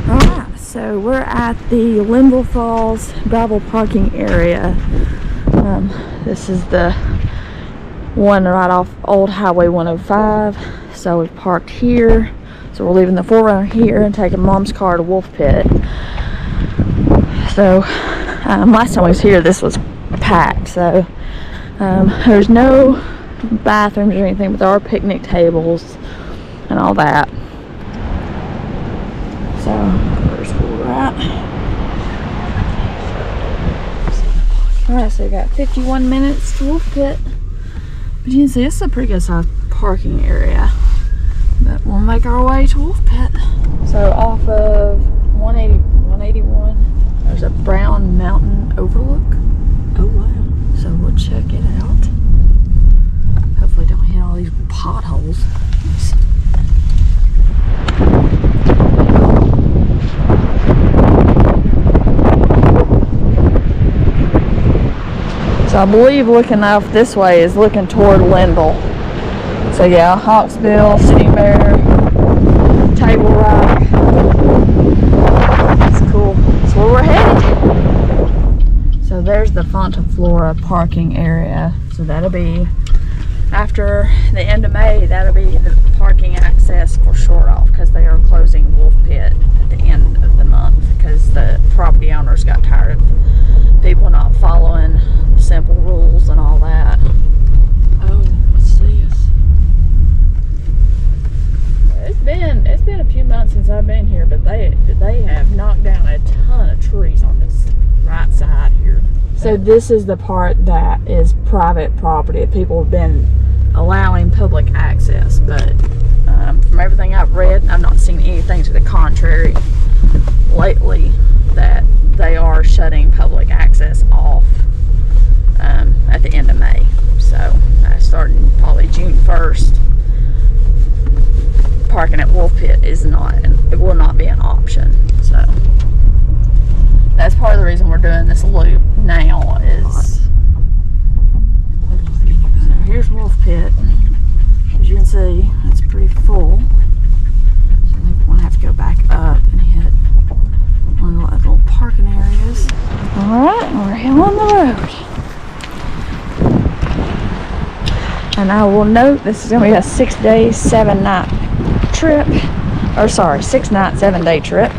Alright, so we're at the Linville Falls gravel parking area. This is the one right off Old Highway 105. So we parked here. So we're leaving the 4Runner here and taking Mom's car to Wolfpit. So last time I was here, this was packed. So there's no bathrooms or anything, but there are picnic tables and all that. So where's we're at? Alright, so we got 51 minutes to Wolfpit. But you can see it's a pretty good sized parking area. But we'll make our way to Wolfpit. So off of 181, there's a Brown Mountain Overlook. Oh wow. So we'll check it out. Hopefully don't hit all these potholes. So I believe looking off this way is looking toward Linville. So yeah, Hawksbill, Steam Bear, Table Rock. That's cool. That's where we're headed. So there's the Fonta Flora parking area. So that'll be after the end of May. That'll be the parking access for Short Off, because they are closing Wolfpit at the end of the month because the property owners got tired of people not following simple rules and all that. Oh, what's this? It's been a few months since I've been here, but they have knocked down a ton of trees on this right side here. So this is the part that is private property. People have been allowing public access, but from everything I've read, I've not seen anything to the contrary lately that they are shutting public access off at the end of May. So starting probably June 1st, parking at Wolfpit it will not be an option. So that's part of the reason we're doing this loop now is, so here's Wolfpit. As you can see, it's pretty full. So they want to have to go back up and hit one of the little parking areas. Alright, we're here on the road. And I will note this is going to be a 6-day, 7-night trip. Or sorry, 6-night, 7-day trip.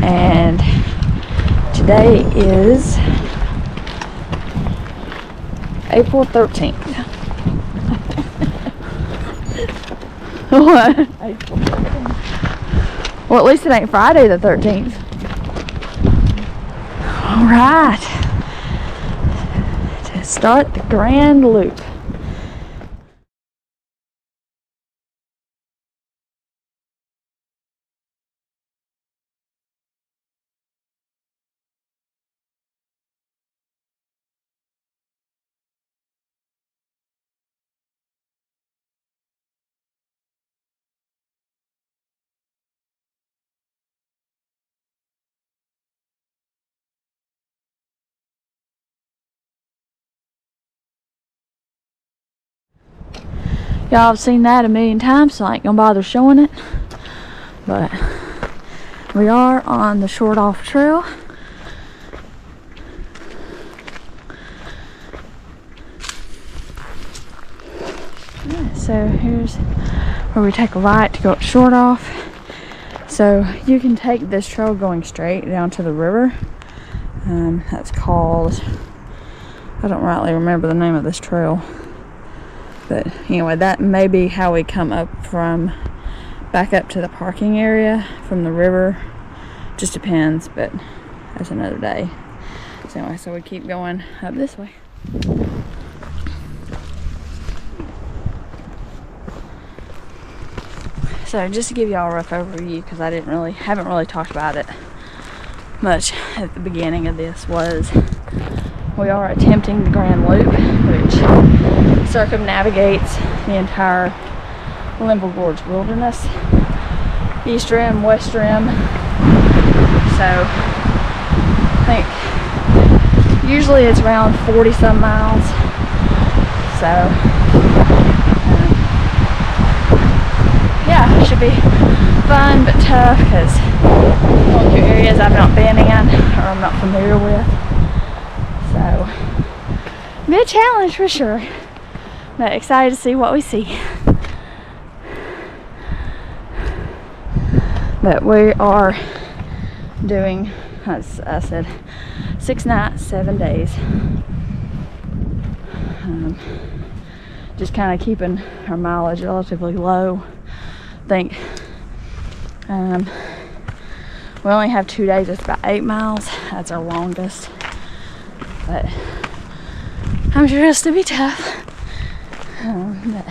And today is April 13th. What? April 13th. Well, at least it ain't Friday the 13th. Alright. To start the grand loop. Y'all have seen that a million times, so I ain't gonna bother showing it. But we are on the Short Off Trail. Yeah, so here's where we take a right to go up Short Off. So you can take this trail going straight down to the river. That's called, I don't rightly remember the name of this trail. But anyway, that may be how we come up from back up to the parking area from the river. Just depends, but that's another day. So anyway, so we keep going up this way. So just to give y'all a rough overview, because I haven't really talked about it much at the beginning of this, was we are attempting the Grand Loop, which circumnavigates the entire Linville Gorge wilderness, east rim, west rim. So I think usually it's around 40 some miles. So should be fun but tough because going through areas I've not been in or I'm not familiar with. So, be a challenge for sure. But excited to see what we see. But we are doing, as I said, 6 nights, 7 days. Just kind of keeping our mileage relatively low. I think we only have 2 days. It's about 8 miles. That's our longest. But I'm sure it'll still be tough. But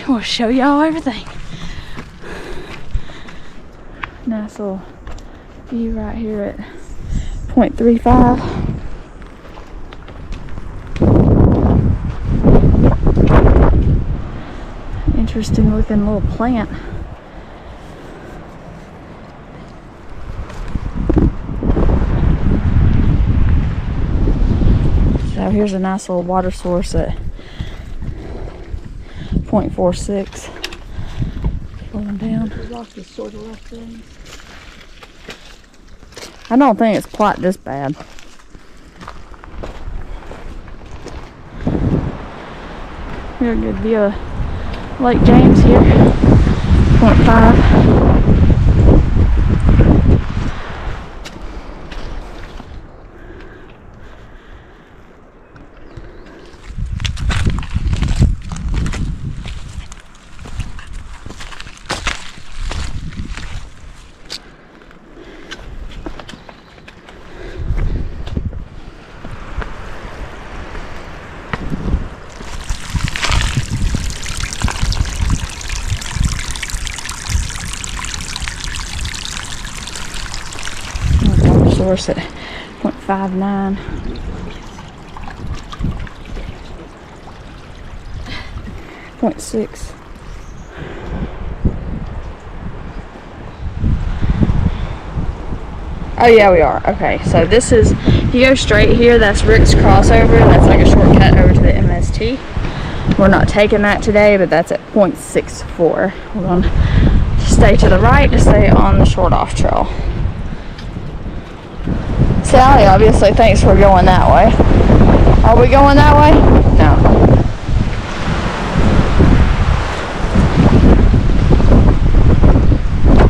we'll show y'all everything. Nice little view right here at 0.35. Interesting looking little plant. So here's a nice little water source at 0.46. Flowing down. The rock is sort of like things. I don't think it's quite this bad. Real good view of Lake James here. 0.5. Source at 0.59. .6. Oh yeah, we are. Okay, so this is, if you go straight here, that's Rick's crossover. That's like a shortcut over to the MST. We're not taking that today, but that's at 0.64. We're going to stay to the right to stay on the short off trail. Sally obviously thinks we're going that way. Are we going that way? No.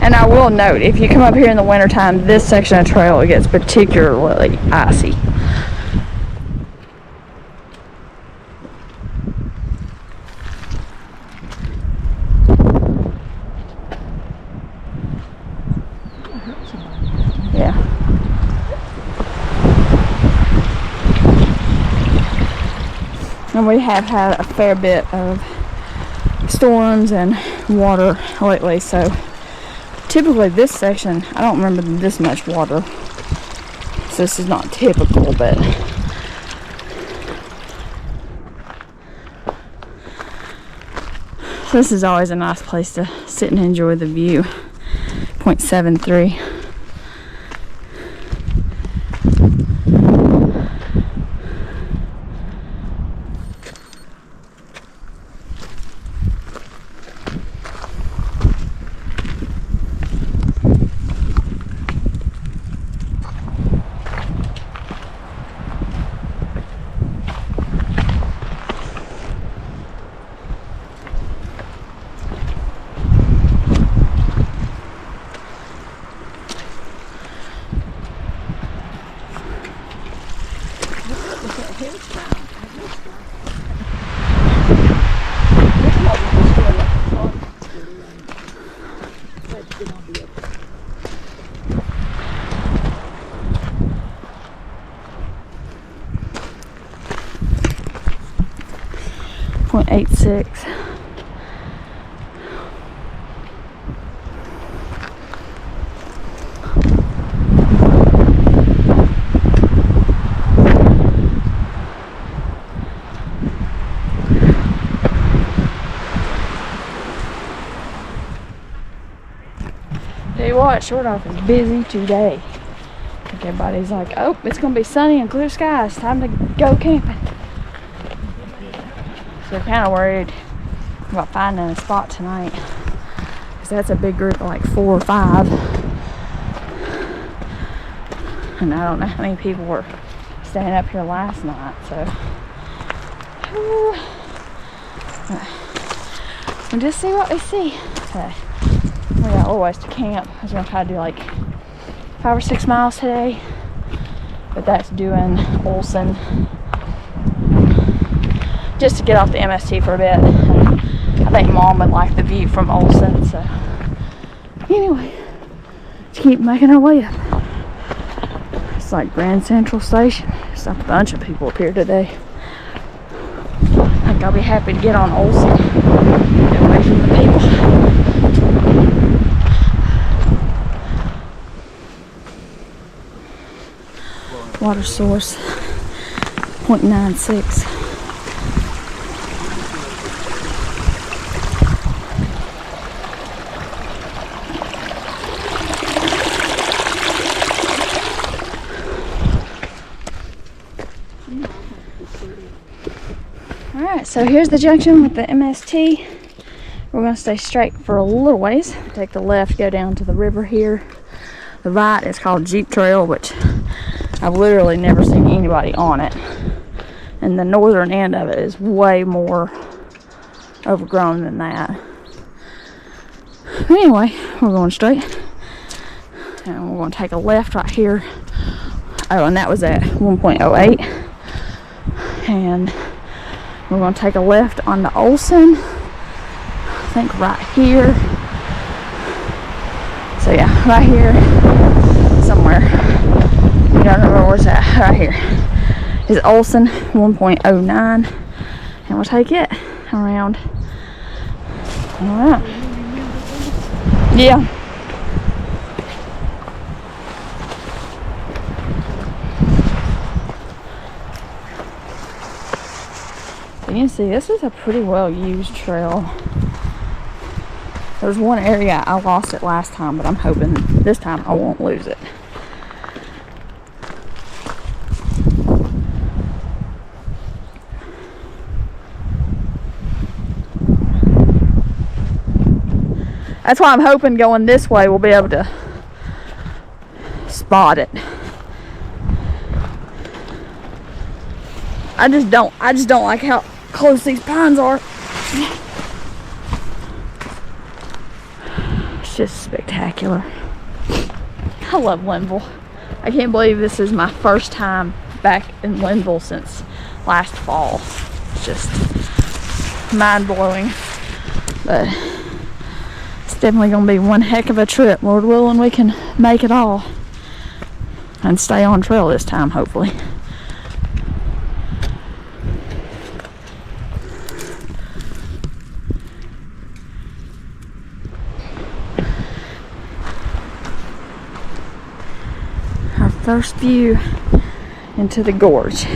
And I will note, if you come up here in the wintertime, this section of trail, it gets particularly icy. Yeah. And we have had a fair bit of storms and water lately, so typically this section, I don't remember this much water. So this is not typical, but this is always a nice place to sit and enjoy the view. 0.73. .86. Tell you what, short off is busy today. I think everybody's like, oh, it's gonna be sunny and clear skies. Time to go camping. So kind of worried about finding a spot tonight. because that's a big group of like 4 or 5. And I don't know how many people were staying up here last night, so we'll just see what we see. So we got a little ways to camp. I was gonna try to do like 5 or 6 miles today, but that's doing Olson just to get off the MST for a bit. I think Mom would like the view from Olson, so anyway, let's keep making our way up. It's like Grand Central Station. There's a bunch of people up here today. I think I'll be happy to get on Olson, get away from the people. Water source 0.96. Alright, so here's the junction with the MST. We're going to stay straight for a little ways. Take the left, go down to the river here. The right is called Jeep Trail, which I've literally never seen anybody on it. And the northern end of it is way more overgrown than that. Anyway, we're going straight. And we're going to take a left right here. Oh, and that was at 1.08. And we're going to take a left onto Olson. I think right here. So yeah, right here. Somewhere. I don't remember where it's at. Right here is Olson 1.09. And we'll take it around. Alright. Yeah. You can see this is a pretty well used trail. There's one area I lost it last time, but I'm hoping this time I won't lose it. That's why I'm hoping going this way we'll be able to spot it. I just don't like how close these pines are. It's just spectacular. I love Linville. I can't believe this is my first time back in Linville since last fall. It's just mind-blowing. But it's definitely going to be one heck of a trip. Lord willing, we can make it all. And stay on trail this time, hopefully. Our first view into the gorge.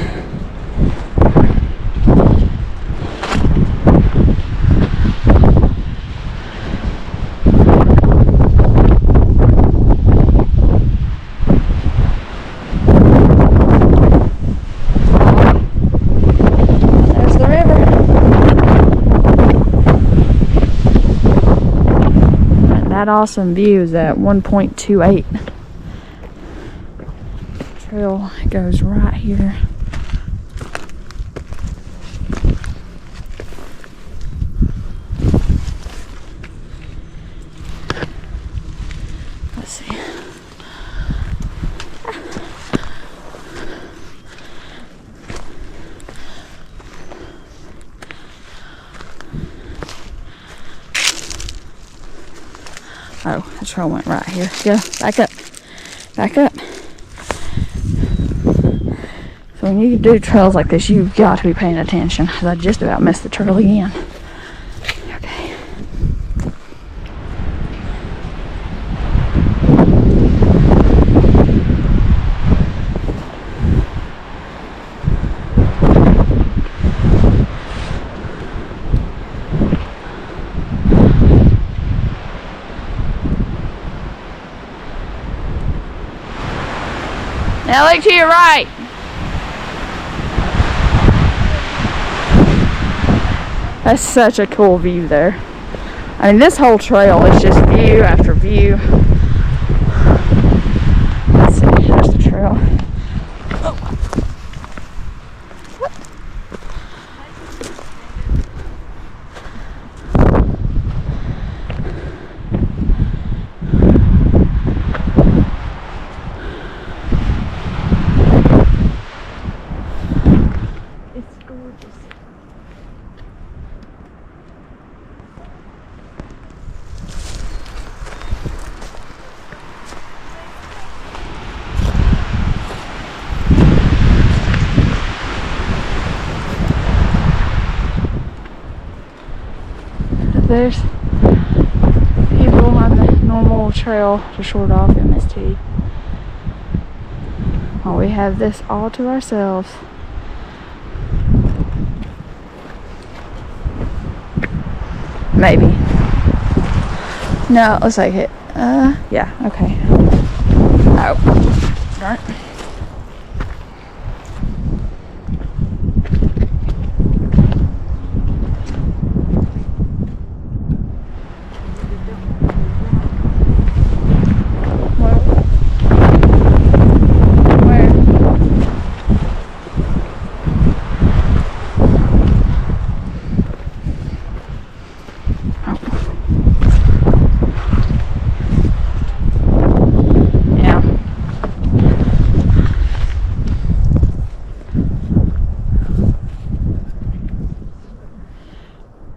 That awesome view is at 1.28. Trail goes right here. Let's see. Oh, the trail went right here. Go, back up. Back up. So when you do trails like this, you've got to be paying attention. Because I just about missed the trail again. Okay. Now look to your right. That's such a cool view there. I mean, this whole trail is just view after view. Let's see, there's the trail. Oh. What? It's gorgeous. There's people on the normal trail to short off MST. Well, we have this all to ourselves. Maybe. No, it looks like it. Yeah, okay. Oh, darn.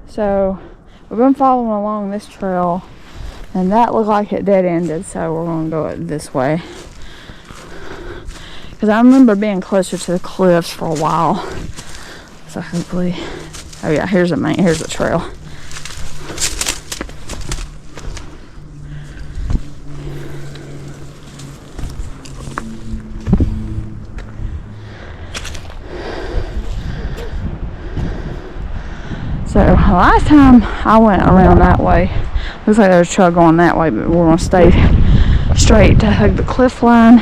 So we've been following along this trail, and that looked like it dead ended, so we're going to go this way. Because I remember being closer to the cliffs for a while. So hopefully, oh yeah, here's the trail. So last time I went around that way, looks like there's a trail going that way, but we're gonna stay straight to hug the cliff line.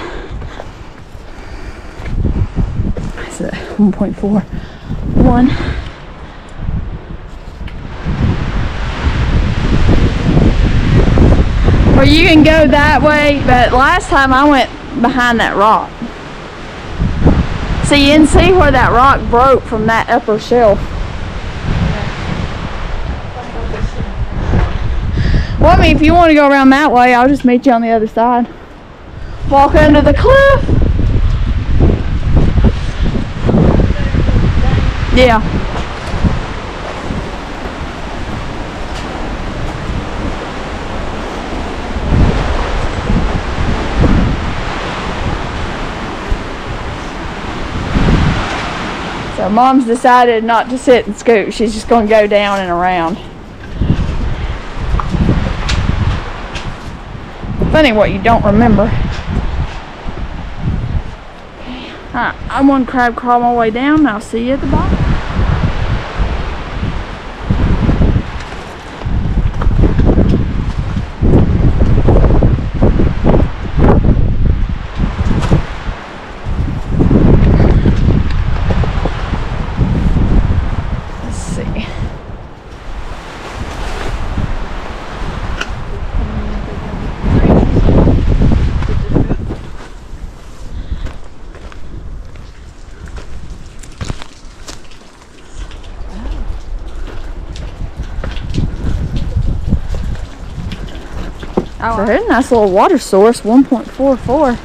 It's at 1.41. Or you can go that way, but last time I went behind that rock. So you didn't see where that rock broke from that upper shelf. Well, I mean, if you want to go around that way, I'll just meet you on the other side. Walk under the cliff. Yeah. So Mom's decided not to sit and scoot. She's just going to go down and around. Funny what you don't remember. Alright, I'm gonna crab crawl my way down, and I'll see you at the bottom. Let's see. So here's a nice little water source, 1.44.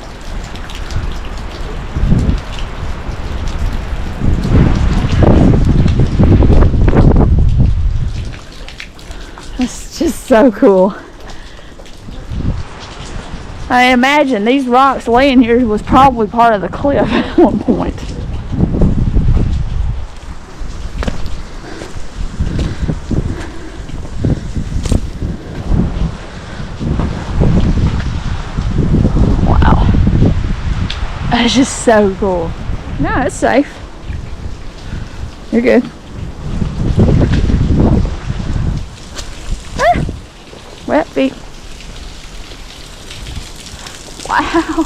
It's just so cool. I imagine these rocks laying here was probably part of the cliff at one point. It's just so cool. No, it's safe. You're good. Ah, wet feet. Wow.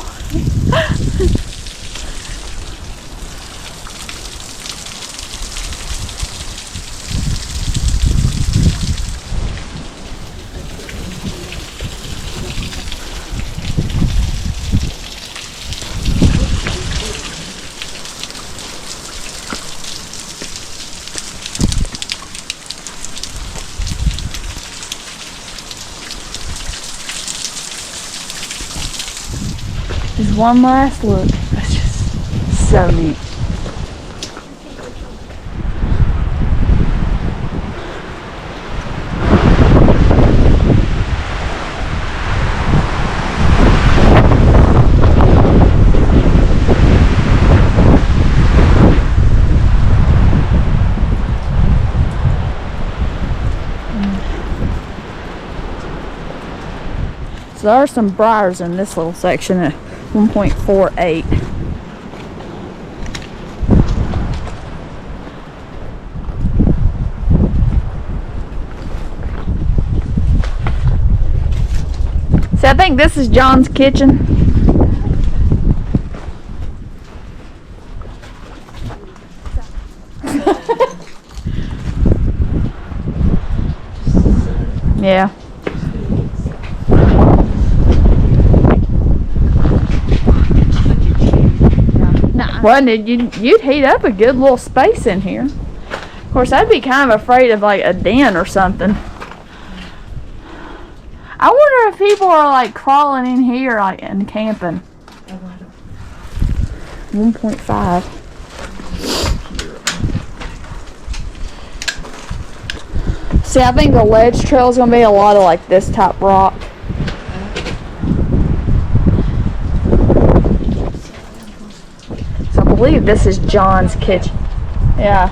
Just one last look. That's just so neat. So there are some briars in this little section at 1.48. So I think this is John's kitchen. Yeah. Well, you'd heat up a good little space in here. Of course, I'd be kind of afraid of like a den or something. I wonder if people are like crawling in here like and camping. 1.5. See, I think the ledge trail is gonna be a lot of like this type rock. I believe this is John's kitchen. Yeah.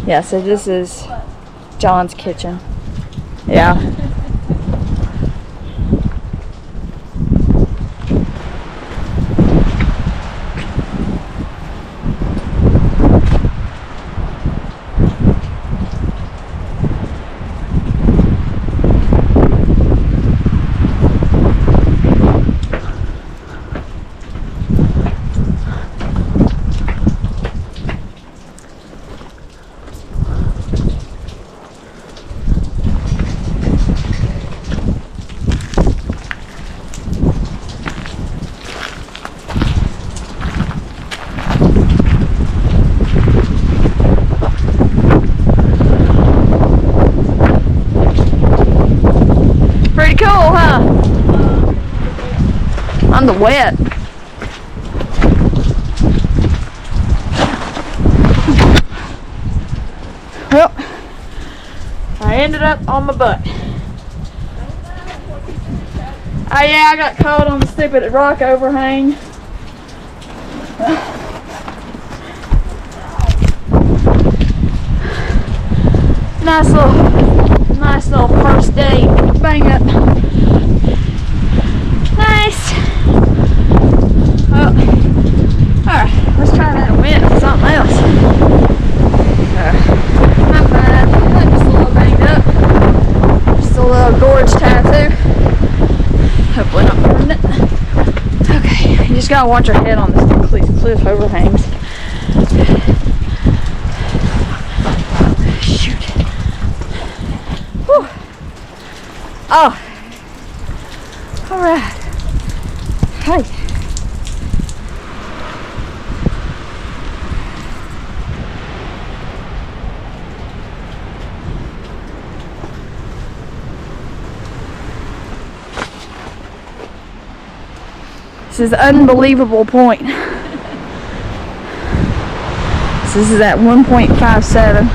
Yeah, so this is John's kitchen. Yeah. Pretty cool, huh? On the wet. Well, I ended up on my butt. Oh yeah, I got caught on the stupid rock overhang. Nice little first day bang up. Nice. Well, alright, let's try that wind with something else. I'm fine. I'm just a little banged up. Just a little gorge tattoo. Hopefully not permanent. Okay, you just gotta watch your head on this cliff overhangs. Shoot. Whew. Oh. Alright. Hey. This is an unbelievable point. This is at 1.57.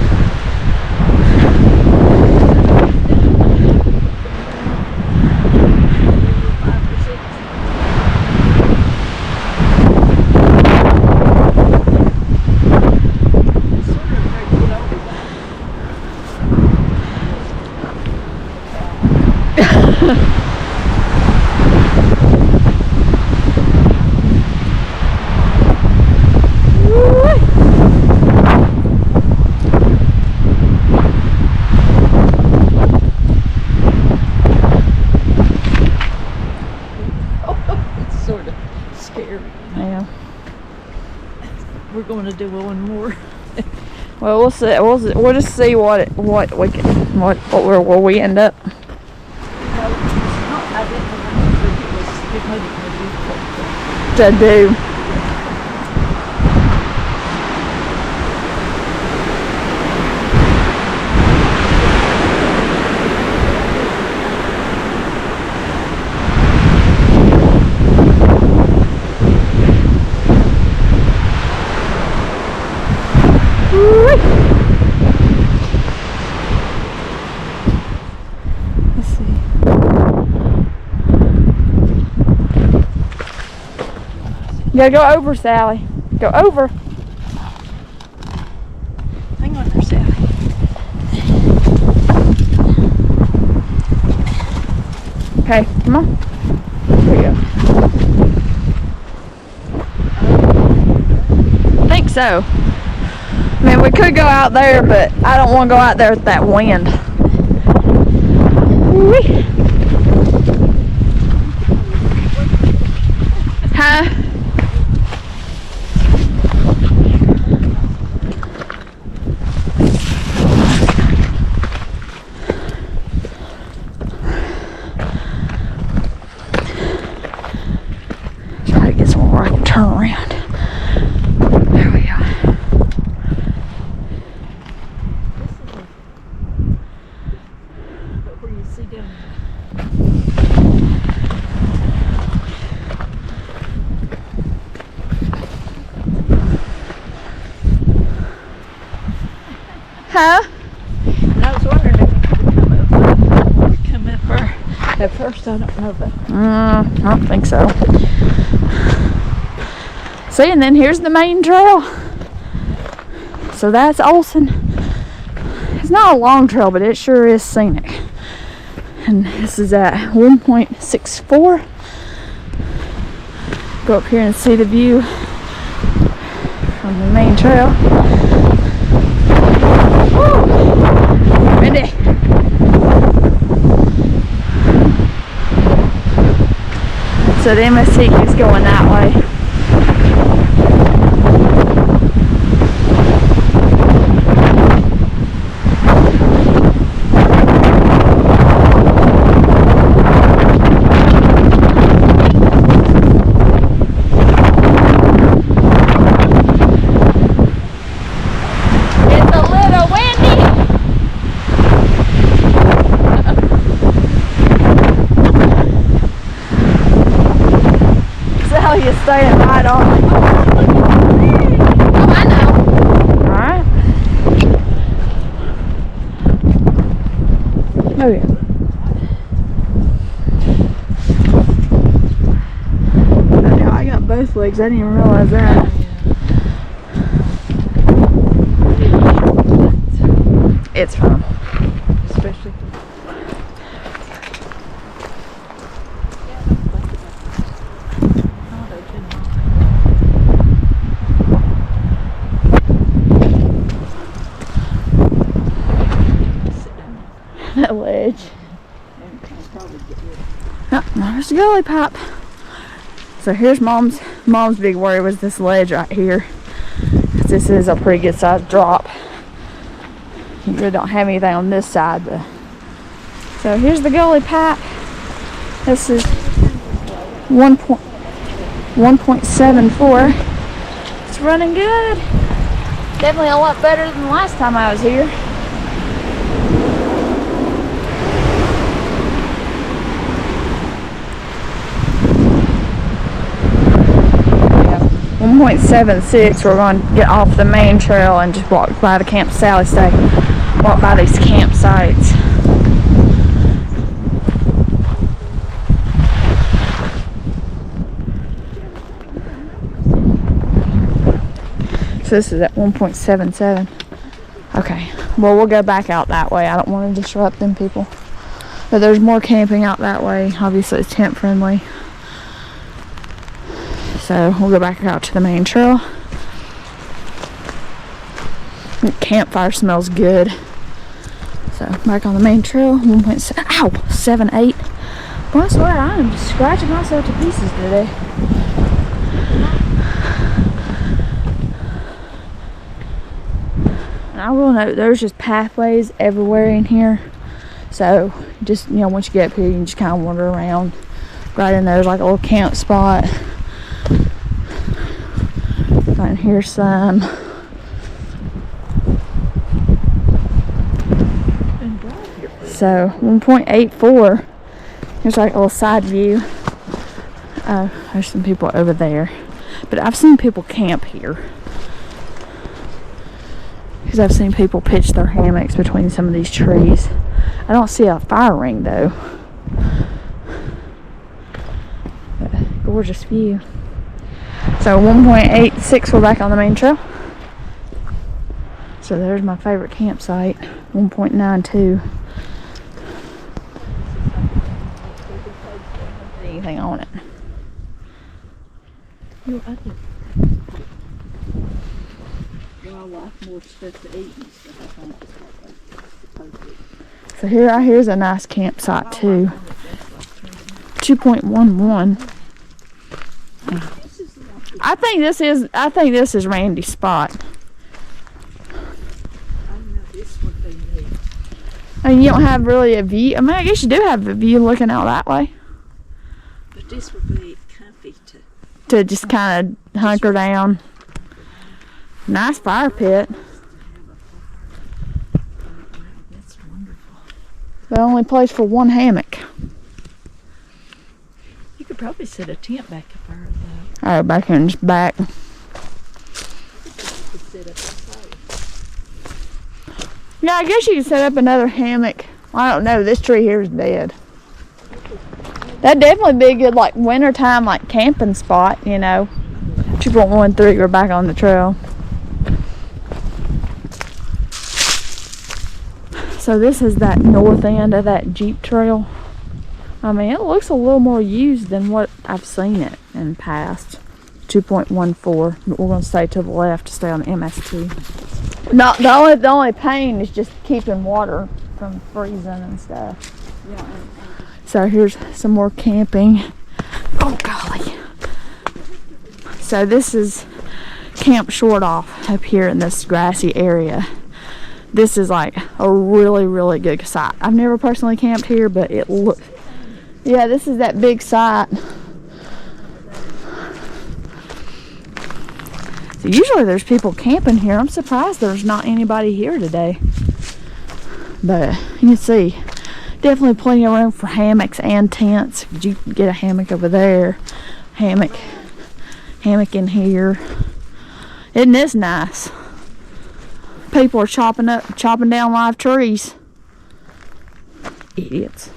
We're going to do one more. Well, we'll see. We'll just see where we end up. To do. You gotta go over, Sally. Go over. Hang on there, Sally. Okay, come on. There you go. I think so. I mean, we could go out there, but I don't want to go out there with that wind. Whee. Huh? Try to get somewhere where I can turn around. There we go. Where you see down Huh? And I was wondering if we could come up there. At first, I don't know, but I don't think so. See, and then here's the main trail. So that's Olson. It's not a long trail, but it sure is scenic. And this is at 1.64. Go up here and see the view from the main trail. Woo! Windy. So the MSC keeps going that way. It's a little windy. Sally is staying right on. Oh, I know. Alright. Oh yeah. Oh, yeah, I got both legs. I didn't even realize that. It's fun. especially. That ledge. Oh, there's the gully pipe. So here's mom's big worry was this ledge right here. 'Cause this is a pretty good sized drop. You really don't have anything on this side, but so here's the gully pipe. This is 1.74. It's running good. Definitely a lot better than the last time I was here. Yeah, 1.76. We're going to get off the main trail and just walk by the camp. Sally say, walk by these campsites. So this is at 1.77. Okay, well we'll go back out that way. I don't want to disrupt them people. But there's more camping out that way. Obviously it's tent friendly. So we'll go back out to the main trail. The campfire smells good. So back on the main trail, 1.78. Well, I swear I am just scratching myself to pieces today. And I will note there's just pathways everywhere in here. So just, you know, once you get up here, you can just kind of wander around. Right in there's like a little camp spot. Right in here some. So 1.84. Here's like a little side view. Oh, there's some people over there. But I've seen people camp here. Because I've seen people pitch their hammocks between some of these trees. I don't see a fire ring though. But gorgeous view. So 1.86, we're back on the main trail. So there's my favorite campsite, 1.92. Anything on it. No, I think wildlife more stuff to eat and stuff. I think it's supposed to. So here's a nice campsite too. 2.11. I think this is Randy's spot. I mean, you don't have really a view. I mean, I guess you do have a view looking out that way. But this would be comfy to just kind of hunker down. Nice fire pit. That's wonderful. The only place for one hammock. You could probably set a tent back up there though. Oh, back here and just back. You could set up inside. Yeah, I guess you could set up another hammock. I don't know. This tree here is dead. That'd definitely be a good, like, wintertime, like, camping spot, you know. 2.13, we're back on the trail. So this is that north end of that Jeep trail. I mean, it looks a little more used than what I've seen it in the past. 2.14, but we're going to stay to the left to stay on the MST. Not the only pain is just keeping water from freezing and stuff. Yeah. So here's some more camping. Oh golly. So this is Camp Short Off up here in this grassy area. This is like a really good site. I've never personally camped here, but it looks, yeah, this is that big site. So usually there's people camping here. I'm surprised there's not anybody here today. But you can see, definitely plenty of room for hammocks and tents. You can get a hammock over there, hammock in here. Isn't this nice? People are chopping down live trees. Idiots.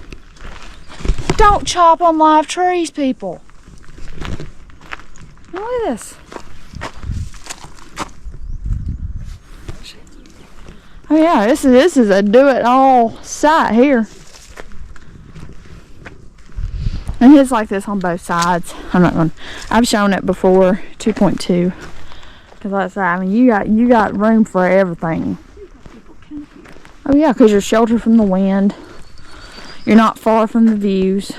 Don't chop on live trees, people. Look at this. Oh yeah, this is a do-it-all site here. And it's like this on both sides. I've shown it before, 2.2. Because like I said, I mean, you got room for everything. Oh yeah, because you're sheltered from the wind. You're not far from the views.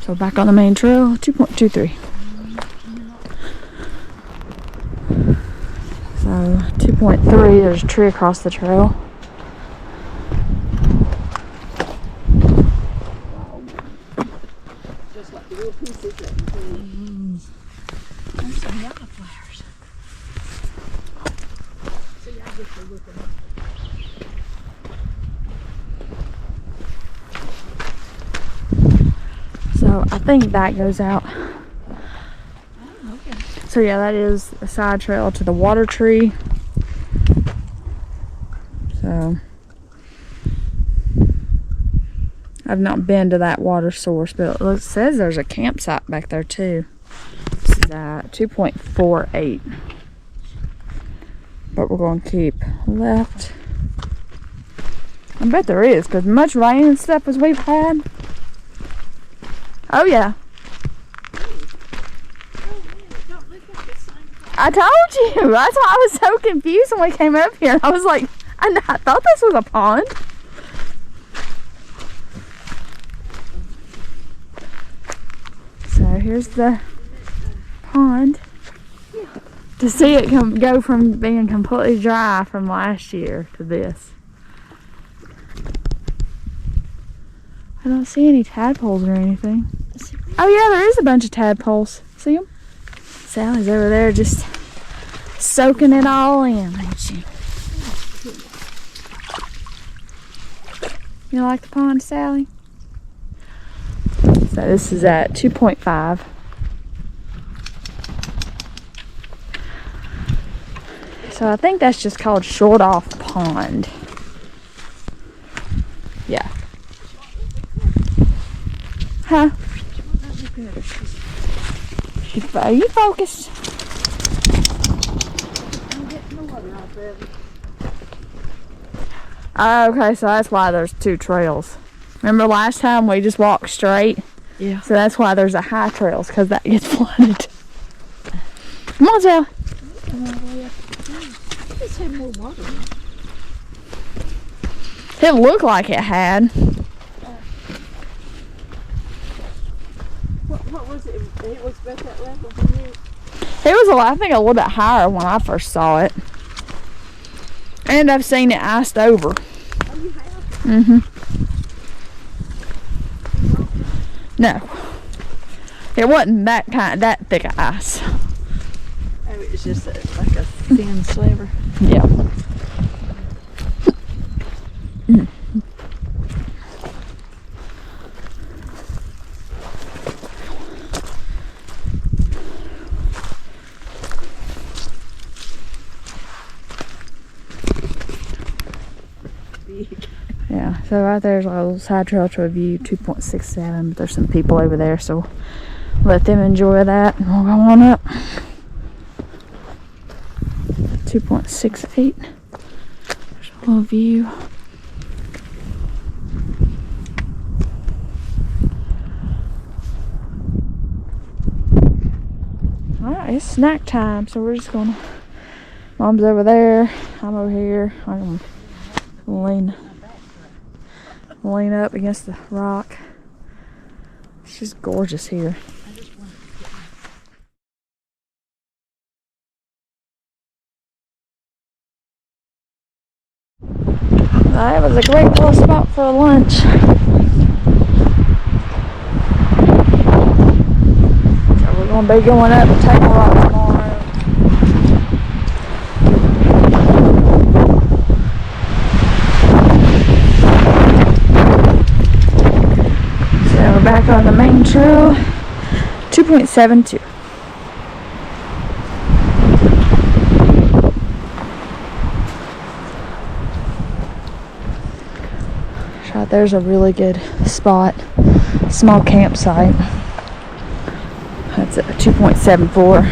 So back on the main trail, 2.23. So 2.3, there's a tree across the trail. Just like the little pieces that you put. There's some yellow flowers. See, I get to look at them. So I think that goes out. Oh, okay. So yeah, that is a side trail to the water tree. So I've not been to that water source, but it says there's a campsite back there too. This is at 2.48. But we're going to keep left. I bet there is, because much rain and stuff as we've had. Oh yeah. I told you. That's why I was so confused when we came up here. I was like, I thought this was a pond. So here's the pond. To see it go from being completely dry from last year to this. I don't see any tadpoles or anything. Oh yeah, there is a bunch of tadpoles. See them? Sally's over there just soaking it all in, ain't she? You like the pond, Sally? So this is at 2.5. So I think that's just called Short Off Pond. Yeah. Huh? Are you focused? I'm getting the water out there. Okay, so that's why there's two trails. Remember last time we just walked straight? Yeah. So that's why there's a high trails, because that gets flooded. Come on, Joe. Come on, way up. Just had more water in it. It looked like it had. What was it? It was about that level for you. It was, I think, a little bit higher when I first saw it. And I've seen it iced over. Oh, you have? Mm-hmm. No. It wasn't that thick of ice. Oh, it was just like a thin sliver. Yeah. Yeah, so right there's a little side trail to a view, 2.67, but there's some people over there, so let them enjoy that, and we'll go on up. 2.68. There's a little view. Alright, it's snack time, so we're just gonna, Mom's over there, I'm over here. I'm gonna lean up against the rock. It's just gorgeous here. That was a great little spot for lunch. So we're going to be going up to Table Rock tomorrow. So we're back on the main trail, 2.72. Right there's a really good spot, small campsite. That's at 2.74.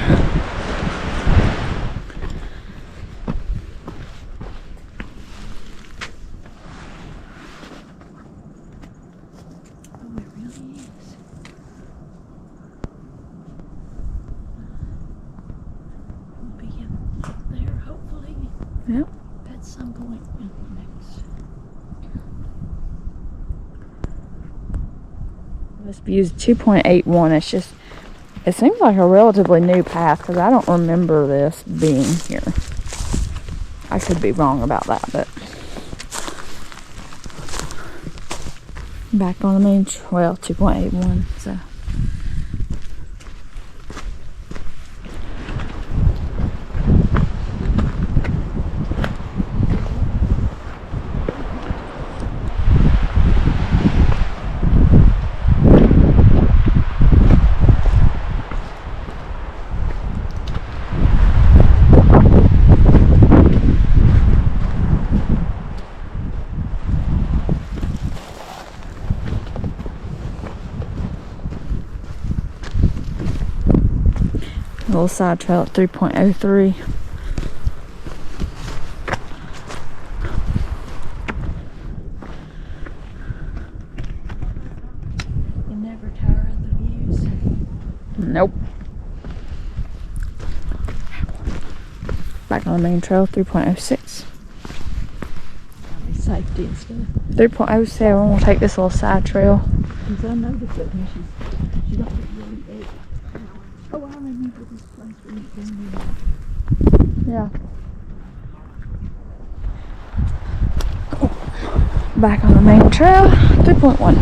Yep. At some point in the next. This view is 2.81. It's just, it seems like a relatively new path because I don't remember this being here. I could be wrong about that, but back on the main trail, 2.81. So. Little side trail at 3.03. You never tire of the views. Nope. Back on the main trail, 3.06. Safety and stuff. 3.07. We'll take this little side trail. Because I noticed that when she don't get really big. Oh, I remember this place when you came in. Yeah. Back on the main trail, 3.1.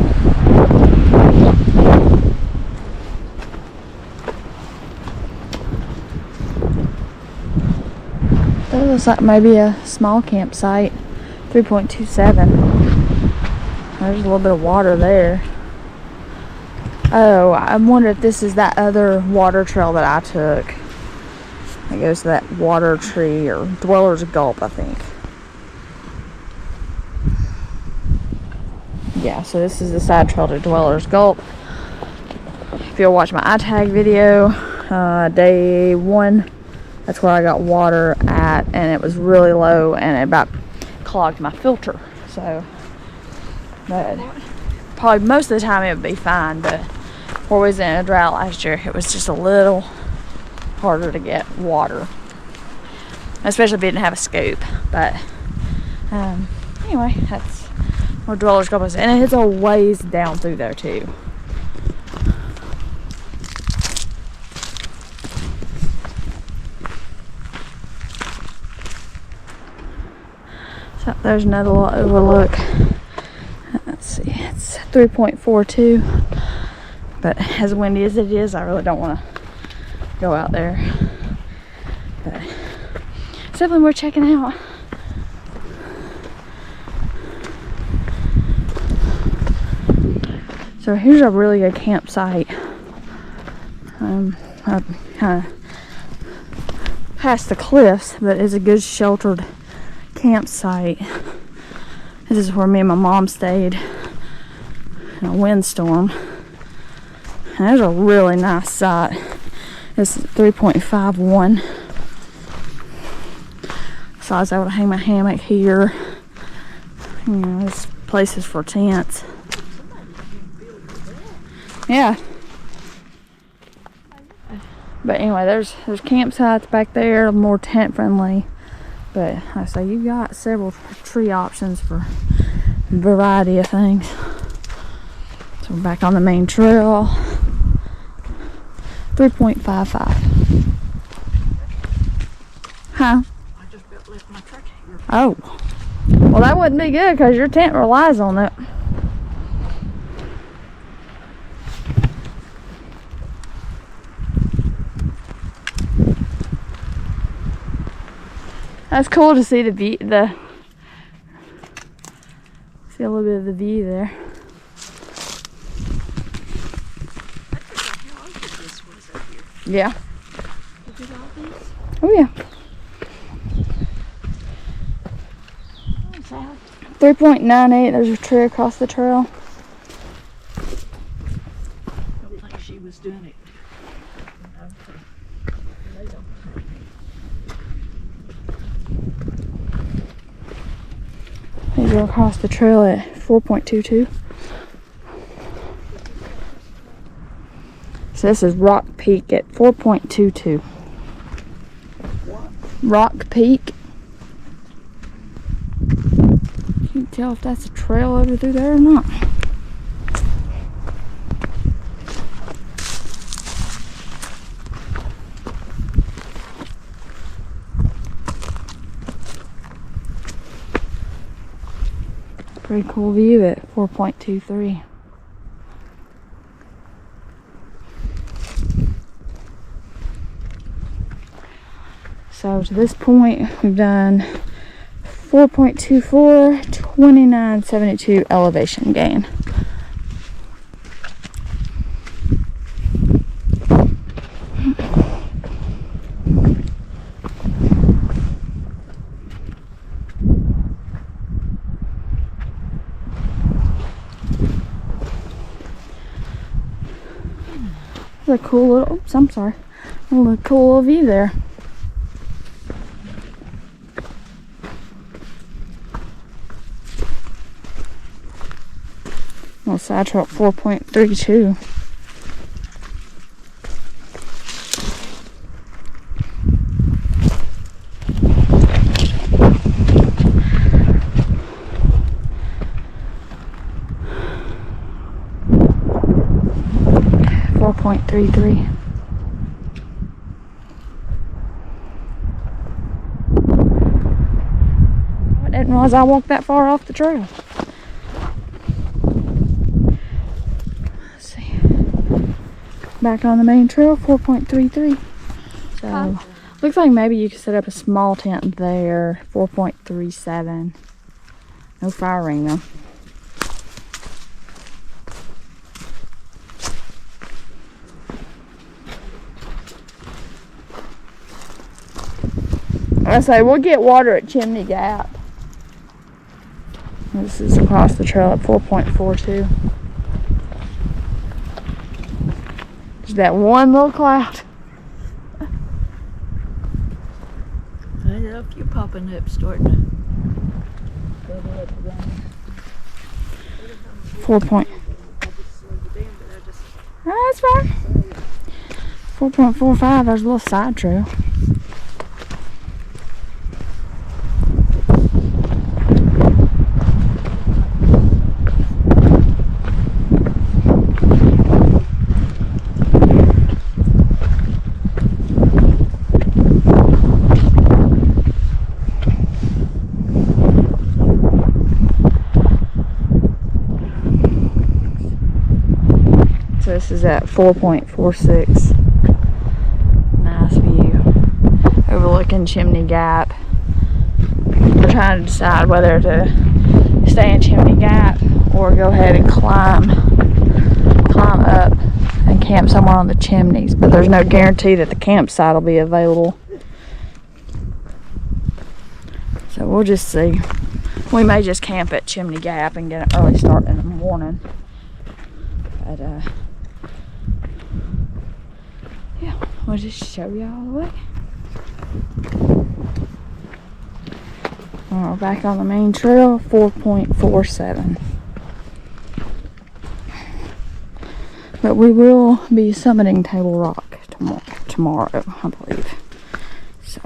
That looks like maybe a small campsite, 3.27. There's a little bit of water there. Oh, I wonder if this is that other water trail that I took. It goes to that water tree or Dweller's Gulp, I think. Yeah, so this is the side trail to Dweller's Gulp. If you'll watch my iTag video, day 1. That's where I got water at, and it was really low, and it about clogged my filter. So, but probably most of the time it would be fine, but where we was in a drought last year, it was just a little harder to get water, especially if you didn't have a scoop. But anyway, that's where Dweller's Cove is, and it's a ways down through there too. So there's another little overlook. Let's see, it's 3.42, but as windy as it is, I really don't want to go out there, but it's definitely worth checking out. So here's a really good campsite. I kind of past the cliffs, but it's a good sheltered campsite. This is where me and my mom stayed in a windstorm. And there's a really nice site. This is 3.51. So I was able to hang my hammock here. You know, this place is for tents. Yeah. But anyway, there's campsites back there, more tent friendly. But like I say, you got several tree options for a variety of things. So we're back on the main trail. 3.55. Huh? I just left my truck here. Oh. Well, that wouldn't be good because your tent relies on it. That's cool to see the view, see a little bit of the view there. Yeah. Did you all these? Oh yeah. What's that? 3.98. There's a tree across the trail. Don't think she was doing it. They go across the trail at 4.22. So this is Rock Peak at 4.22. What? Rock Peak. Can't tell if that's a trail over through there or not. Pretty cool view at 4.23. So to this point, we've done 4.24, 29.72 elevation gain. It's a cool little, oops, I'm sorry, a little cool little view there. Little side trail at 4.32. .33. I didn't realize I walked that far off the trail. Let's see. Back on the main trail, 4.33. So looks like maybe you could set up a small tent there, 4.37. No fire ring though. I say we'll get water at Chimney Gap. This is across the trail at 4.42. Just that one little cloud. stuff you're popping up starting to bubble up around. 4 point. I just slowed it down, but I just Oh, that's fine. 4.45, there's a little side trail. So this is at 4.46. Nice view. Overlooking Chimney Gap. We're trying to decide whether to stay in Chimney Gap or go ahead and climb up and camp somewhere on the chimneys. But there's no guarantee that the campsite will be available. So we'll just see. We may just camp at Chimney Gap and get an early start in the morning. But yeah, we'll just show y'all the way. We're back on the main trail, 4.47. But we will be summiting Table Rock tomorrow, I believe. So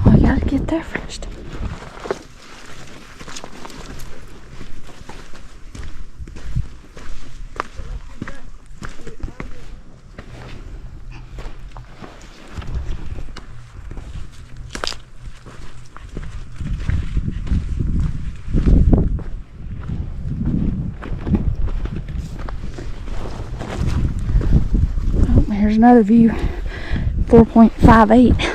we gotta get there first. Here's another view, 4.58.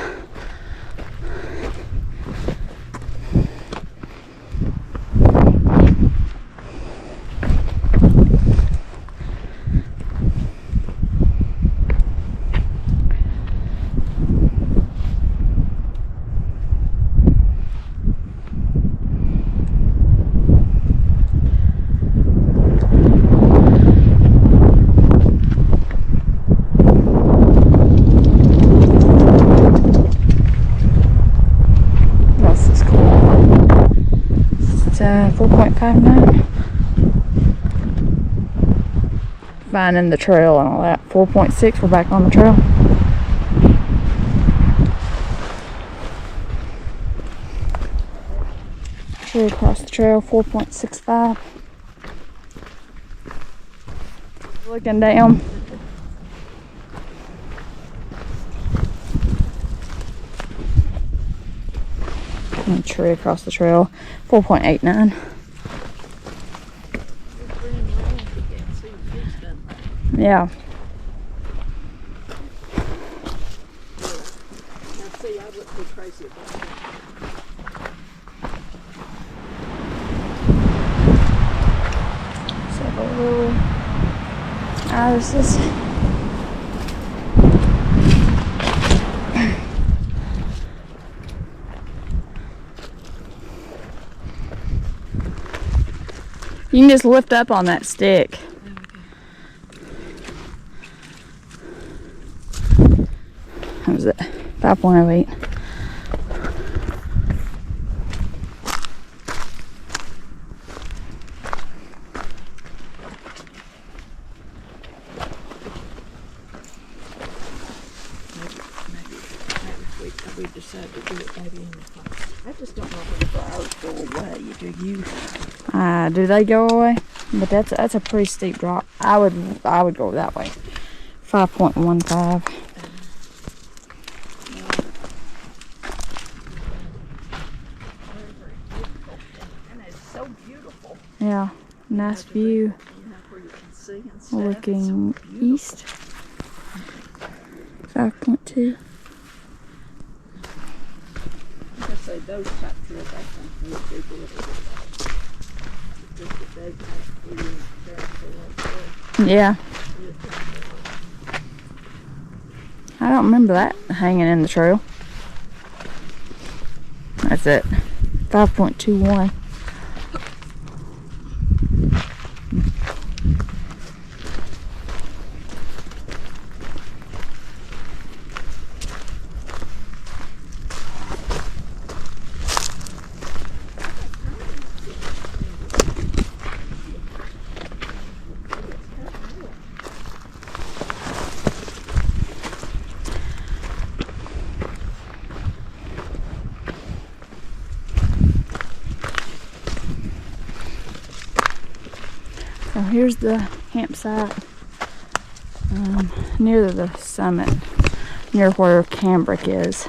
This is cool. It's 4.59. Finding the trail and all that. 4.6, we're back on the trail. Tree across the trail, 4.65. Looking down. And a tree across the trail, 4.89. Yeah. See, I wouldn't be crazy about that. Several little irises. You can just lift up on that stick. What was it? 5.08. Maybe we decide to do it maybe in the fall. I just don't know if the flowers go away. Do you? Do they go away? But that's a pretty steep drop. I would go that way. 5.15. And it's so beautiful. Yeah, nice view. Where you can see and stuff. Looking It's so beautiful. east. 5.2. Like I say, those type trails I think would be good. Just that they kind of Yeah. I don't remember that hanging in the trail. That's it. 5.21. here's the campsite near the summit, near where Cambric is.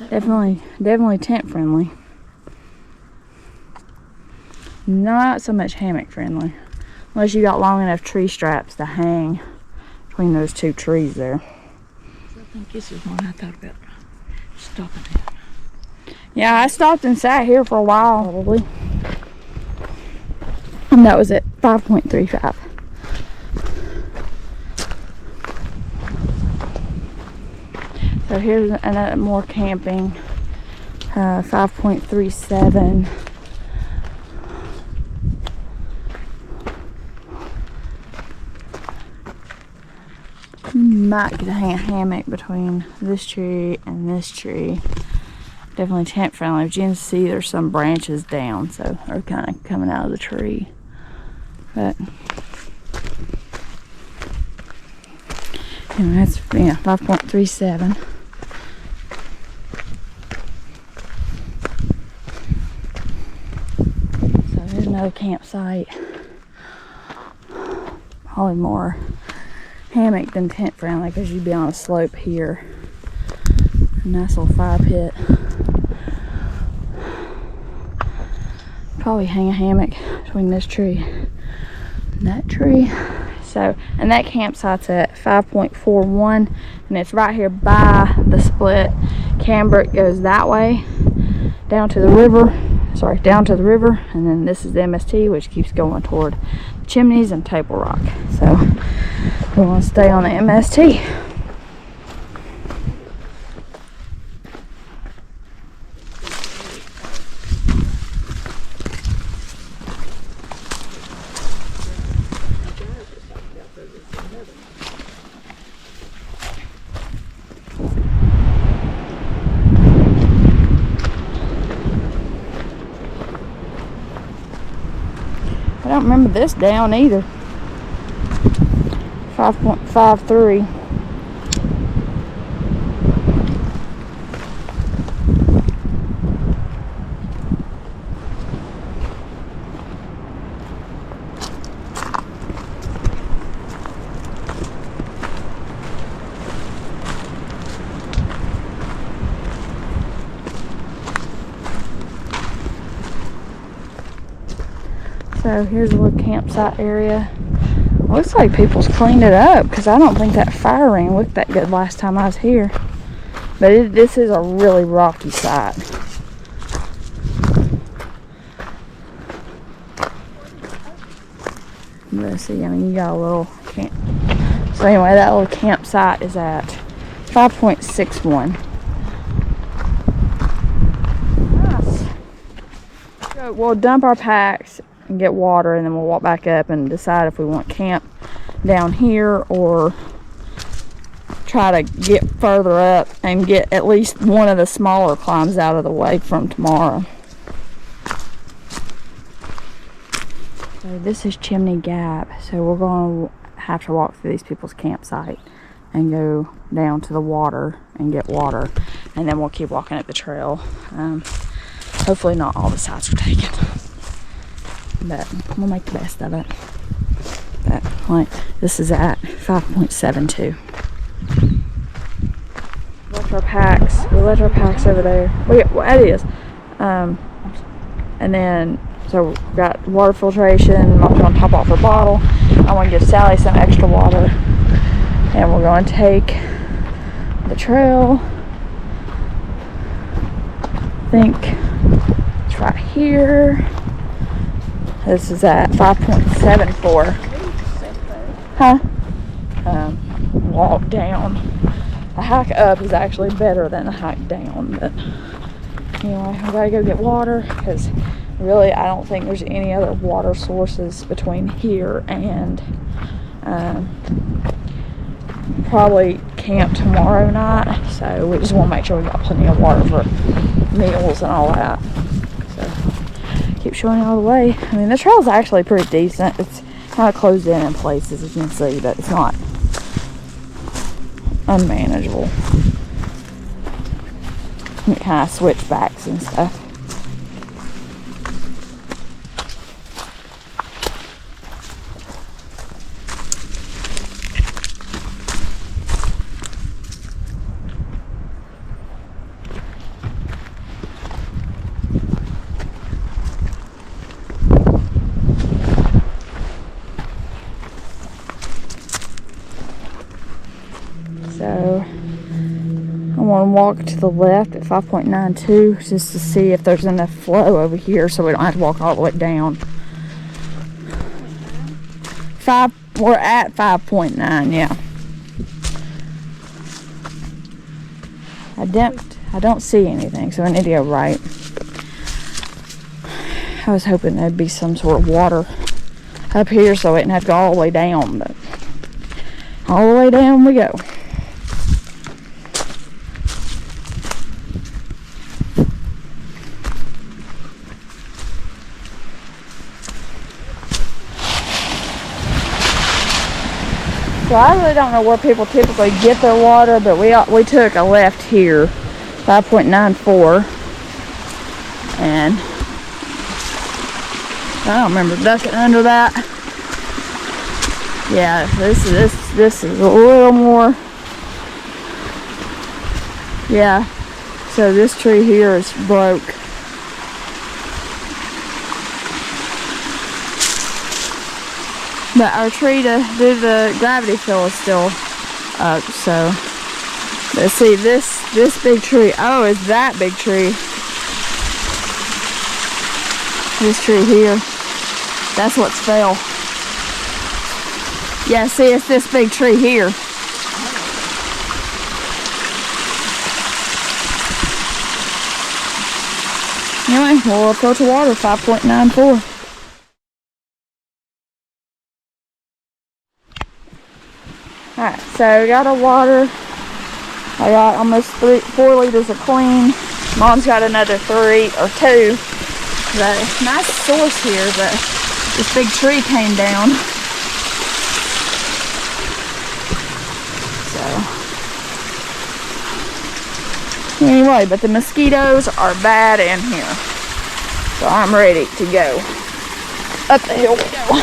Definitely tent friendly. Not so much hammock friendly, unless you got long enough tree straps to hang between those two trees there. So I think this is one I thought about stopping at. Yeah, I stopped and sat here for a while, probably. And that was at 5.35. So here's another more camping. 5.37. Might get a hammock between this tree and this tree. Definitely tent friendly. As you can see, there's some branches down, so they're kind of coming out of the tree. But anyway, that's 5.37. So there's another campsite. Probably more hammock than tent friendly because you'd be on a slope here. A nice little fire pit. Probably hang a hammock between this tree and that tree. So, and that campsite's at 5.41, and it's right here by the split. Cambric goes that way down to the river. Sorry, down to the river, and then this is the MST, which keeps going toward Chimneys and Table Rock. So we want to stay on the MST. I don't remember this down either. 5.53. So here's a little campsite area. Looks like people's cleaned it up because I don't think that fire ring looked that good last time I was here. But this is a really rocky site. Let's see, I mean, you got a little camp. So anyway, that little campsite is at 5.61. Nice. So we'll dump our packs and get water, and then we'll walk back up and decide if we want camp down here or try to get further up and get at least one of the smaller climbs out of the way from tomorrow. So this is Chimney Gap, so we're going to have to walk through these people's campsite and go down to the water and get water, and then we'll keep walking up the trail. Hopefully not all the sites are taken, but we'll make the best of it. But like, this is at 5.72. Left our packs. We left our packs over there. Well, it is. And then so we've got water filtration. Mom's going to top off her bottle. I want to give Sally some extra water, and we're going to take the trail. I think it's right here. This is at 5.74. Huh? Walk down. The hike up is actually better than the hike down, but anyway, we gotta go get water because really I don't think there's any other water sources between here and probably camp tomorrow night. So we just want to make sure we got plenty of water for meals and all that. So keep showing you all the way. I mean, the trail's actually pretty decent. It's kind of closed in places, as you can see, but it's not unmanageable. You kind of switchbacks and stuff. So I want to walk to the left at 5.92 just to see if there's enough flow over here so we don't have to walk all the way down. We're at 5.9, yeah. I don't see anything, so I need to go right. I was hoping there'd be some sort of water up here so I didn't have to go all the way down, but all the way down we go. So I really don't know where people typically get their water, but we took a left here, 5.94, and I don't remember ducking under that. Yeah, this is a little more. Yeah, so this tree here is broke. But our tree to do the gravity fill is still up, so let's see, this big tree, oh, it's that big tree. This tree here, that's what's fell. Yeah, see, it's this big tree here. Anyway, we'll approach the water, 5.94. Alright, so we got our water. I got almost 4 liters of clean. Mom's got another 3 or 2. The nice source here, but this big tree came down. So anyway, but the mosquitoes are bad in here. So I'm ready to go. Up the hill we go.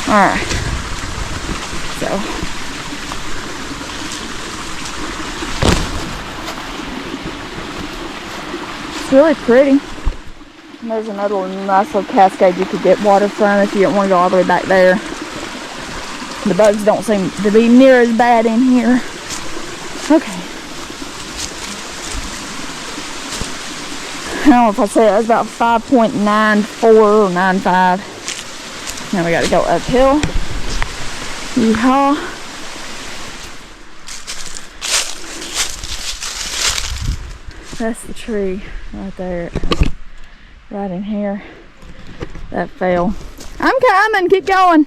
Alright. So it's really pretty. And there's another nice little cascade you could get water from if you don't want to go all the way back there. The bugs don't seem to be near as bad in here. Okay. I don't know if I said it was about 5.94 or 95. Now we got to go uphill. Yeehaw. That's the tree right there. Right in here. That fell. I'm coming, keep going.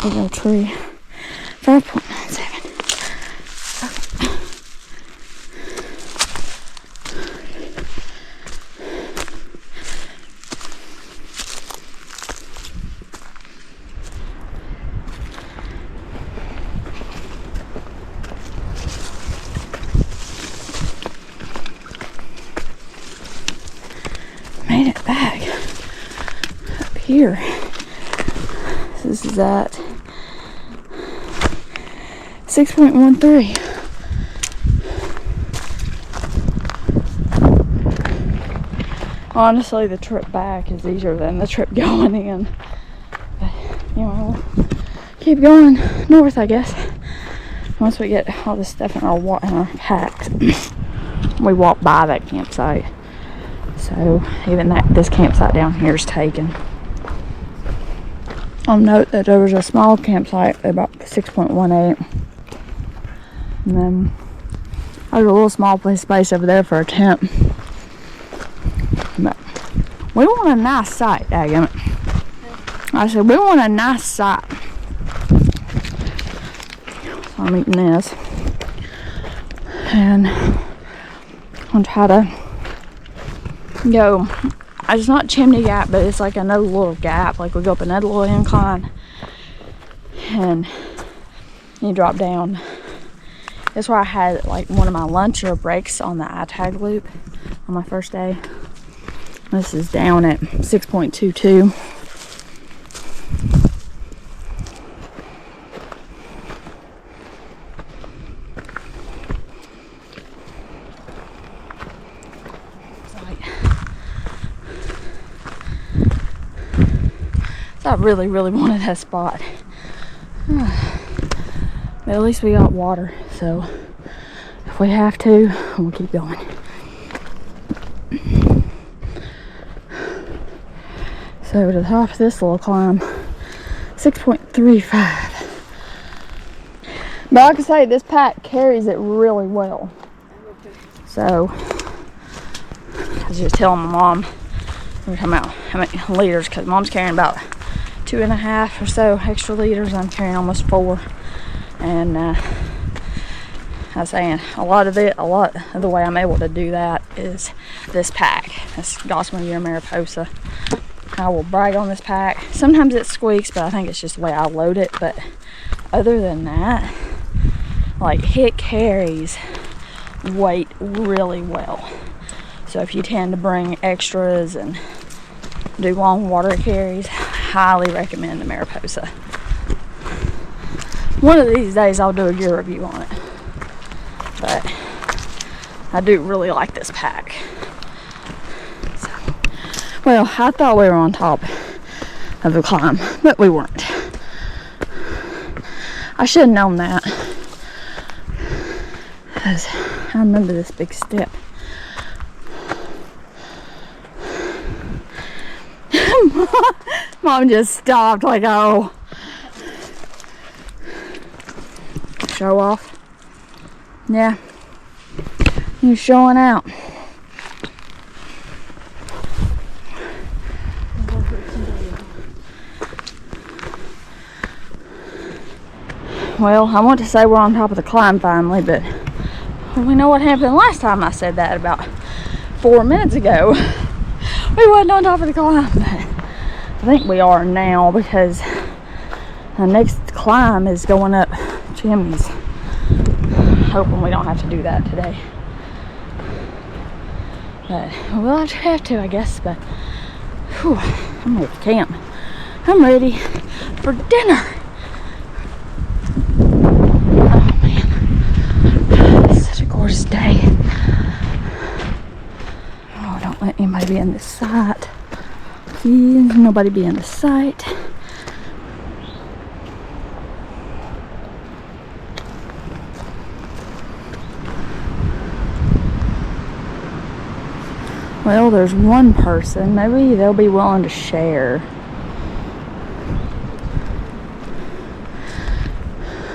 Big old tree. 5.97. Made it back up here. This is at 6.13. Honestly, the trip back is easier than the trip going in. But, you know, we'll keep going north, I guess. Once we get all this stuff in our packs, we walk by that campsite. So even this campsite down here is taken. I'll note that there was a small campsite about 6.18. And then there's a little small space over there for a tent. But we want a nice site, daggum it. I said, we want a nice site. So I'm eating this. And I'll try to go. It's not Chimney Gap, but it's like another little gap. Like we go up another little incline. And you drop down. That's where I had like one of my lunch or breaks on the iTag loop on my first day. This is down at 6.22. I really, really wanted that spot. But at least we got water, so if we have to, we'll keep going. So to the top of this little climb, 6.35. But I can say this pack carries it really well. So I was just telling my mom, we were talking about how many liters, because mom's carrying about 2.5 or so extra liters. I'm carrying almost 4. And I was saying a lot of the way I'm able to do that is this pack, this Gossamer Year Mariposa. I will brag on this pack. Sometimes it squeaks, but I think it's just the way I load it. But other than that, like, it carries weight really well. So if you tend to bring extras and do long water carries, highly recommend the Mariposa. One of these days I'll do a gear review on it, but I do really like this pack. So, well, I thought we were on top of the climb, but we weren't. I should have known that, because I remember this big step. Mom just stopped like, oh. Show off. Yeah. You're showing out. Well, I want to say we're on top of the climb finally, but we know what happened last time I said that about 4 minutes ago. We wasn't on top of the climb, but I think we are now, because the next climb is going up chimneys. Hoping we don't have to do that today. But we'll have to, I guess. But whew, I'm ready for camp. I'm ready for dinner. Oh man, it's such a gorgeous day. Oh, don't let anybody be in this sight. Please, nobody be in the sight. Well, there's one person. Maybe they'll be willing to share.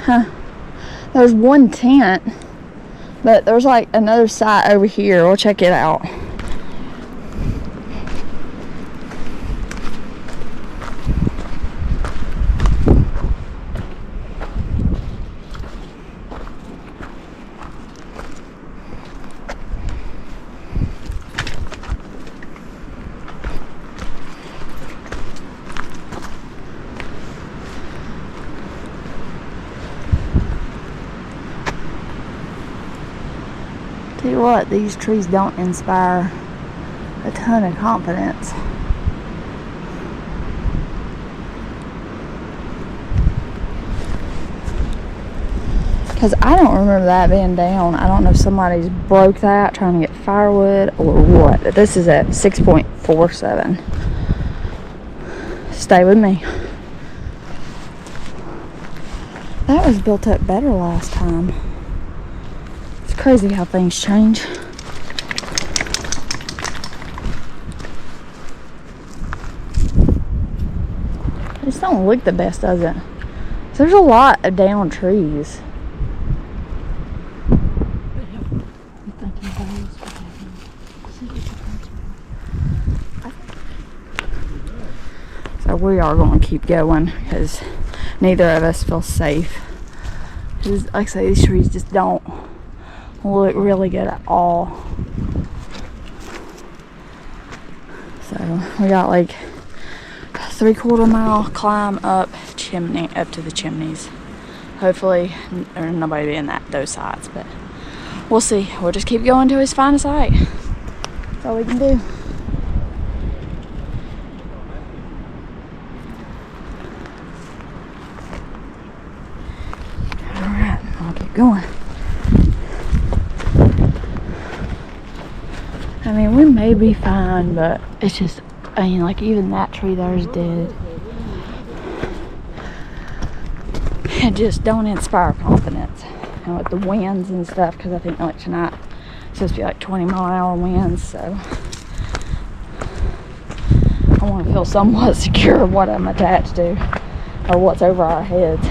Huh. There's one tent, but there's like another site over here. We'll check it out. Tell you what, these trees don't inspire a ton of confidence. Because I don't remember that being down. I don't know if somebody's broke that trying to get firewood or what. This is at 6.47. Stay with me. That was built up better last time. It's crazy how things change. This don't look the best, does it? There's a lot of down trees. So we are going to keep going because neither of us feel safe. Just, like I say, these trees just don't look really good at all. So we got like a 3/4 mile climb up to the chimneys. Hopefully there's nobody in those sides, but we'll see. We'll just keep going to his find a sight. That's all we can do. Alright, I'll keep going. I mean, we may be fine, but it's just, I mean, like, even that tree there is dead. it just don't inspire confidence. And with the winds and stuff, because I think like tonight it's supposed to be like 20-mile-an-hour winds, so I want to feel somewhat secure of what I'm attached to or what's over our heads.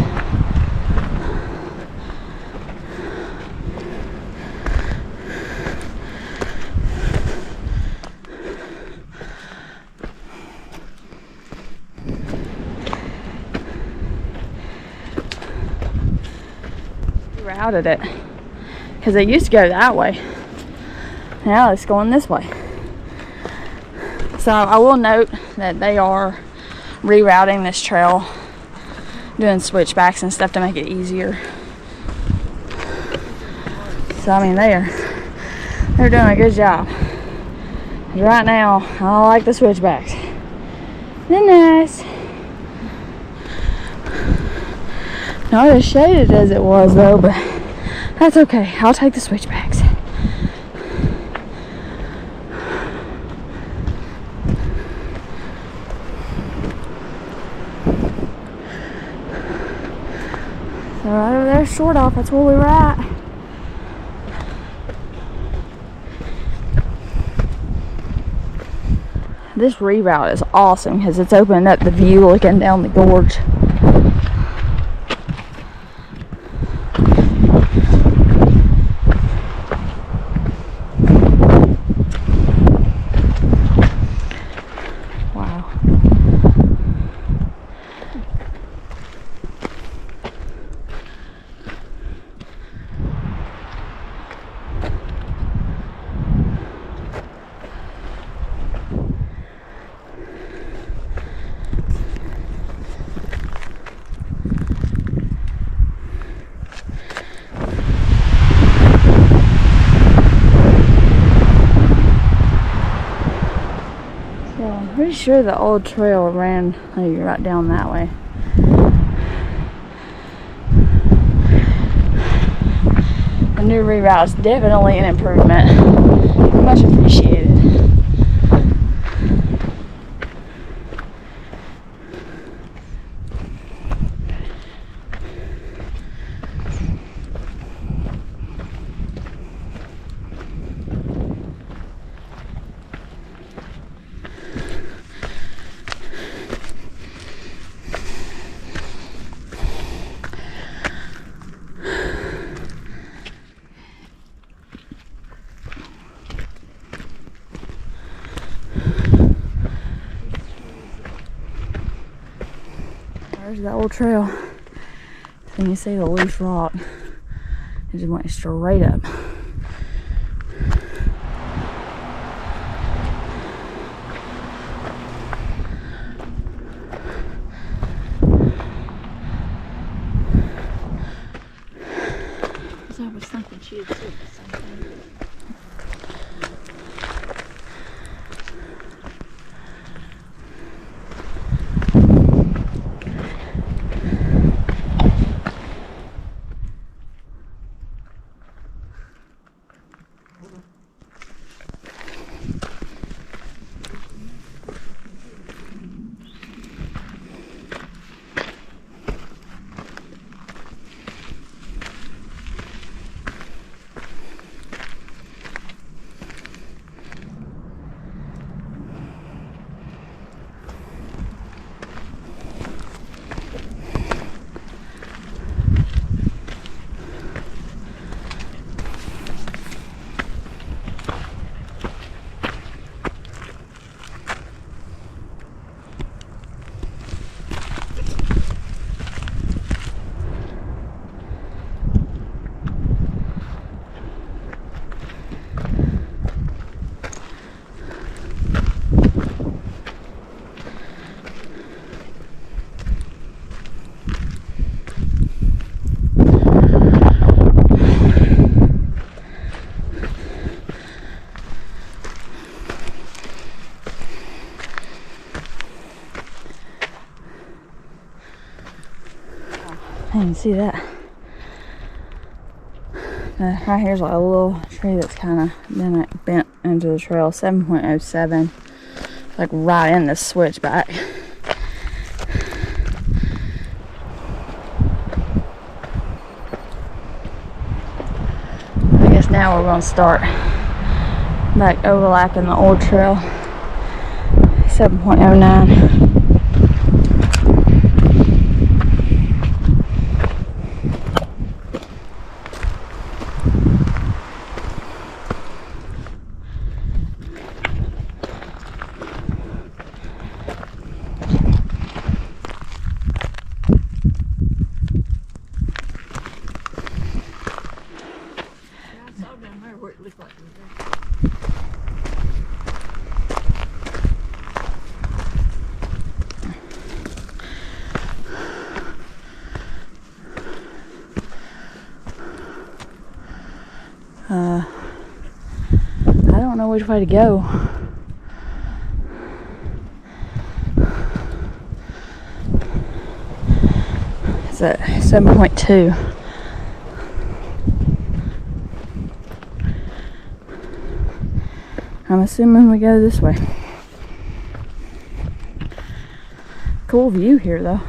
Routed it because it used to go that way. Now it's going this way. So I will note that they are rerouting this trail, doing switchbacks and stuff to make it easier. So I mean they're doing a good job. Right now I don't like the switchbacks. They're nice. Not as shaded as it was though, but that's okay. I'll take the switchbacks. So right over there, short off, that's where we were at. This reroute is awesome because it's opening up the view looking down the gorge. Pretty sure the old trail ran like right down that way. The new reroute is definitely an improvement. Much appreciated. There's the old trail. Then you see the loose rock. It just went straight up. So I was thinking she had said the same thing. I didn't see that. Right here's like a little tree that's kind of been bent into the trail. 7.07. Like right in the switchback. now we're gonna start back overlapping the old trail. 7.09. I don't know which way to go. It's at 7.2. I'm assuming we go this way. Cool view here though.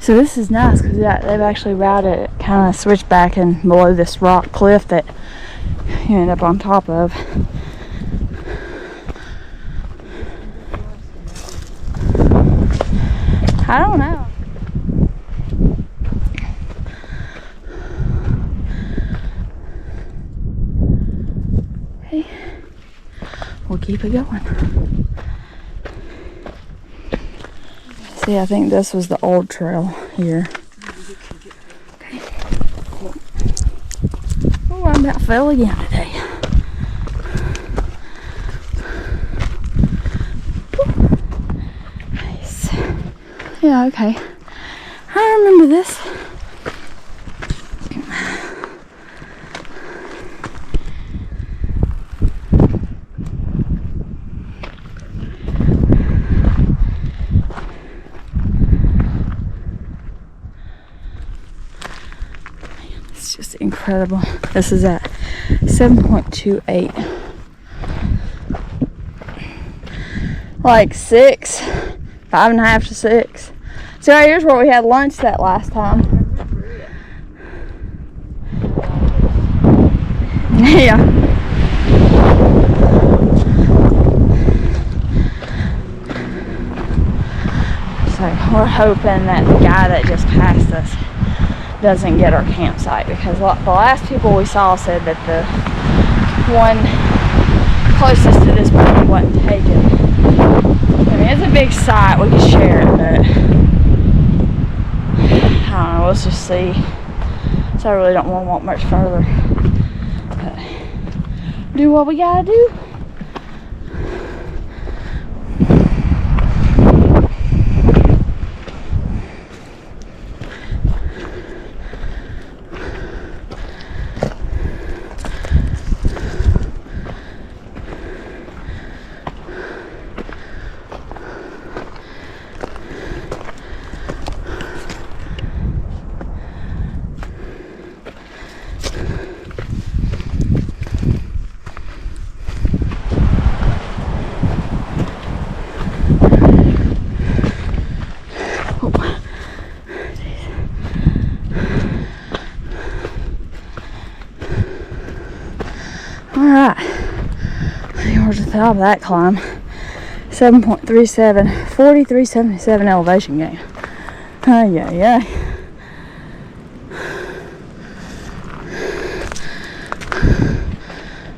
So this is nice because they've actually routed it, kind of switched back and below this rock cliff that you end up on top of. I don't know. Okay, we'll keep it going. See, I think this was the old trail here. Okay. Oh, I about fell again today. Nice. Yeah, okay. I remember this. Incredible. This is at 7.28. Like 6, 5.5 to 6. So right here's where we had lunch that last time. Yeah. So we're hoping that the guy that just passed us doesn't get our campsite, because the last people we saw said that the one closest to this point wasn't taken. I mean, it's a big site, we could share it, but I don't know, let's just see. So I really don't want to walk much further, but do what we gotta do. Alright, towards the top of that climb. 7.37, 4377 elevation gain. Yeah.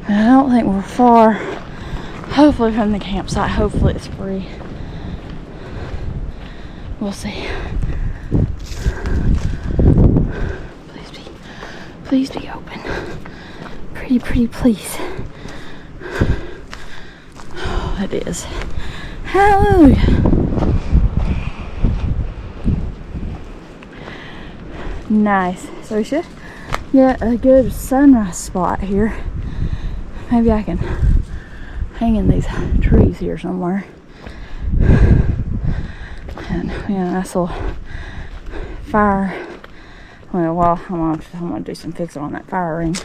I don't think we're far, hopefully, from the campsite. Hopefully it's free. We'll see. Please be open. Pretty, please. Oh, it is. Hallelujah. Nice. So we should get a good sunrise spot here. Maybe I can hang in these trees here somewhere. Yeah, nice little fire. Well, I'm gonna do some fixing on that fire ring.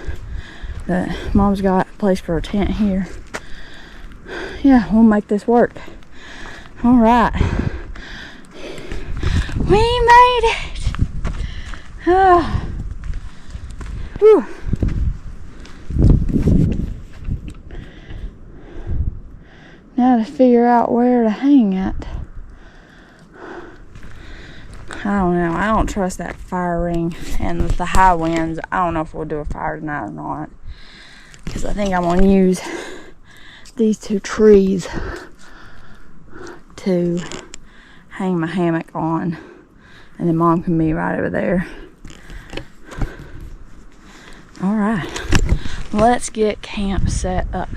But Mom's got a place for a tent here. Yeah, we'll make this work. All right, we made it. Whew. Now to figure out where to hang it. I don't know. I don't trust that fire ring, and with the high winds, I don't know if we'll do a fire tonight or not. Because I think I'm going to use these two trees to hang my hammock on, and then Mom can be right over there. All right, let's get camp set up.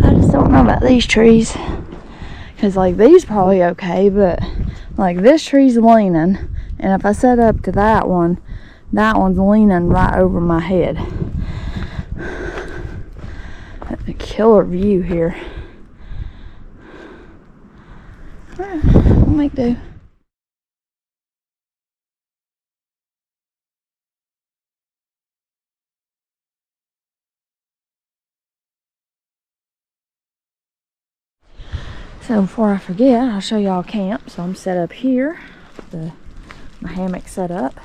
I just don't know about these trees, because like these probably okay, but like this tree's leaning, and if I set up to that one's leaning right over my head. A killer view here. Alright, we'll make do. So before I forget, I'll show y'all camp. So I'm set up here. My hammock set up.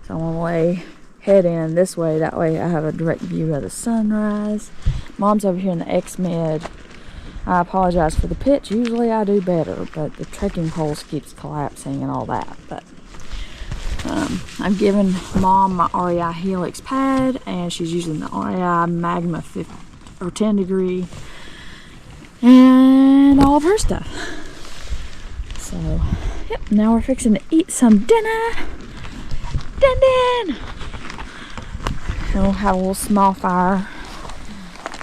So I'm gonna head in this way. That way I have a direct view of the sunrise. Mom's over here in the X-Med. I apologize for the pitch. Usually I do better, but the trekking poles keeps collapsing and all that. But I've given Mom my REI Helix pad, and she's using the REI Magma 10 degree. And all of her stuff. So, yep, now we're fixing to eat some dinner. Din. And we'll have a little small fire.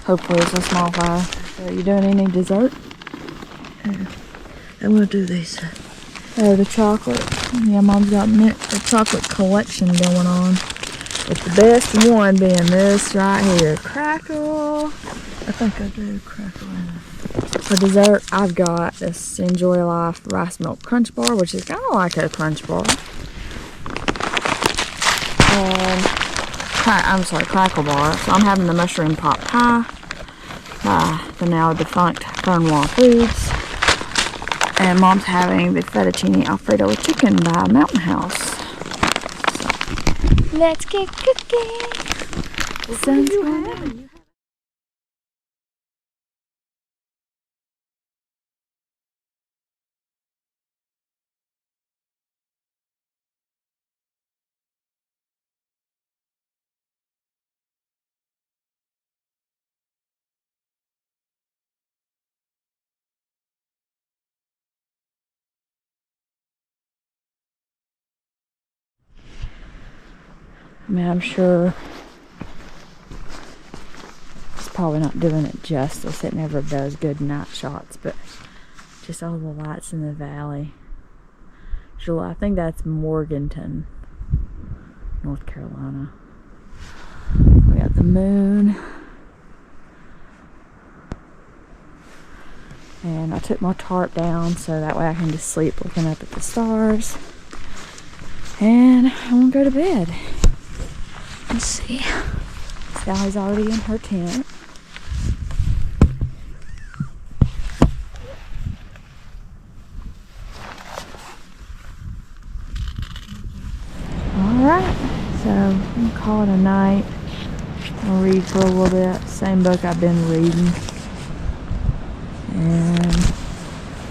Hopefully it's a small fire. So, are you doing any dessert? I'm gonna do these. Oh, the chocolate. Yeah, Mom's got a chocolate collection going on. With the best one being this right here. Crackle. I think I do crackle in it. For dessert, I've got this Enjoy Life rice milk crunch bar, which is kind of like a crunch bar. And crackle bar. So I'm having the mushroom pot pie by the now defunct Fernwall Foods. And Mom's having the fettuccine alfredo with chicken by Mountain House. So, let's get cooking. The sun's going down. I mean, I'm sure it's probably not doing it justice. It never does good night shots, but just all the lights in the valley. I think that's Morganton, North Carolina. We got the moon. And I took my tarp down so that way I can just sleep looking up at the stars. And I won't go to bed. Let's see. Sally's already in her tent. Alright, so I'm gonna call it a night. I'll read for a little bit. Same book I've been reading. And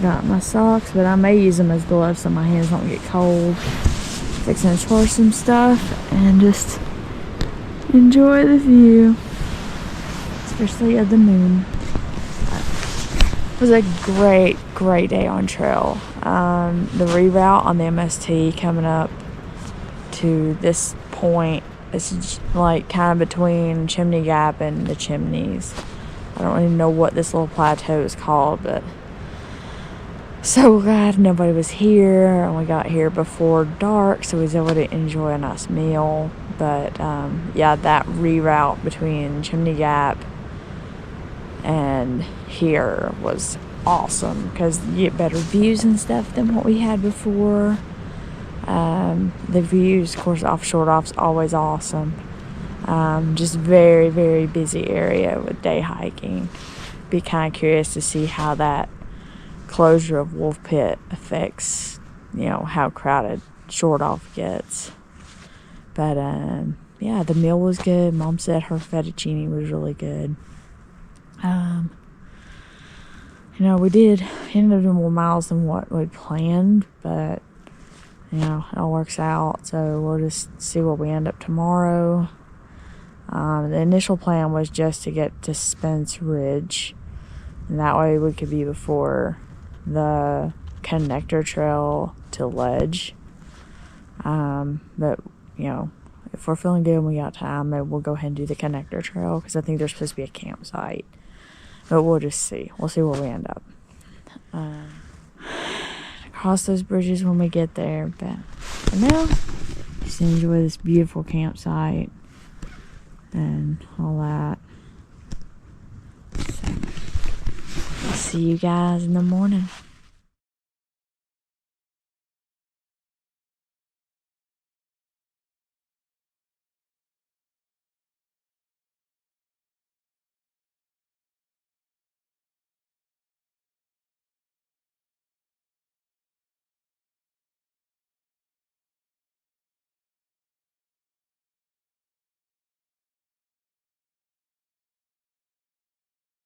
got my socks, but I may use them as gloves so my hands don't get cold. Fixing to charge some stuff and just enjoy the view, especially of the moon. It was a great day on trail. The reroute on the MST coming up to this point is like kind of between Chimney Gap and the Chimneys. I don't even know what this little plateau is called, but so glad nobody was here, and we got here before dark, so we was able to enjoy a nice meal. But yeah, that reroute between Chimney Gap and here was awesome because you get better views and stuff than what we had before. The views, of course, off Short Off's always awesome. Just very, very busy area with day hiking. Be kind of curious to see how that closure of Wolfpit affects, how crowded Short Off gets. But yeah, the meal was good. Mom said her fettuccine was really good. We ended up doing more miles than what we planned, but it all works out. So we'll just see where we end up tomorrow. The initial plan was just to get to Spence Ridge, and that way we could be before the connector trail to Ledge. But if we're feeling good and we got time, maybe we'll go ahead and do the connector trail because I think there's supposed to be a campsite. But we'll just see. We'll see where we end up. Cross those bridges when we get there. But for now, just enjoy this beautiful campsite and all that. So, I'll see you guys in the morning.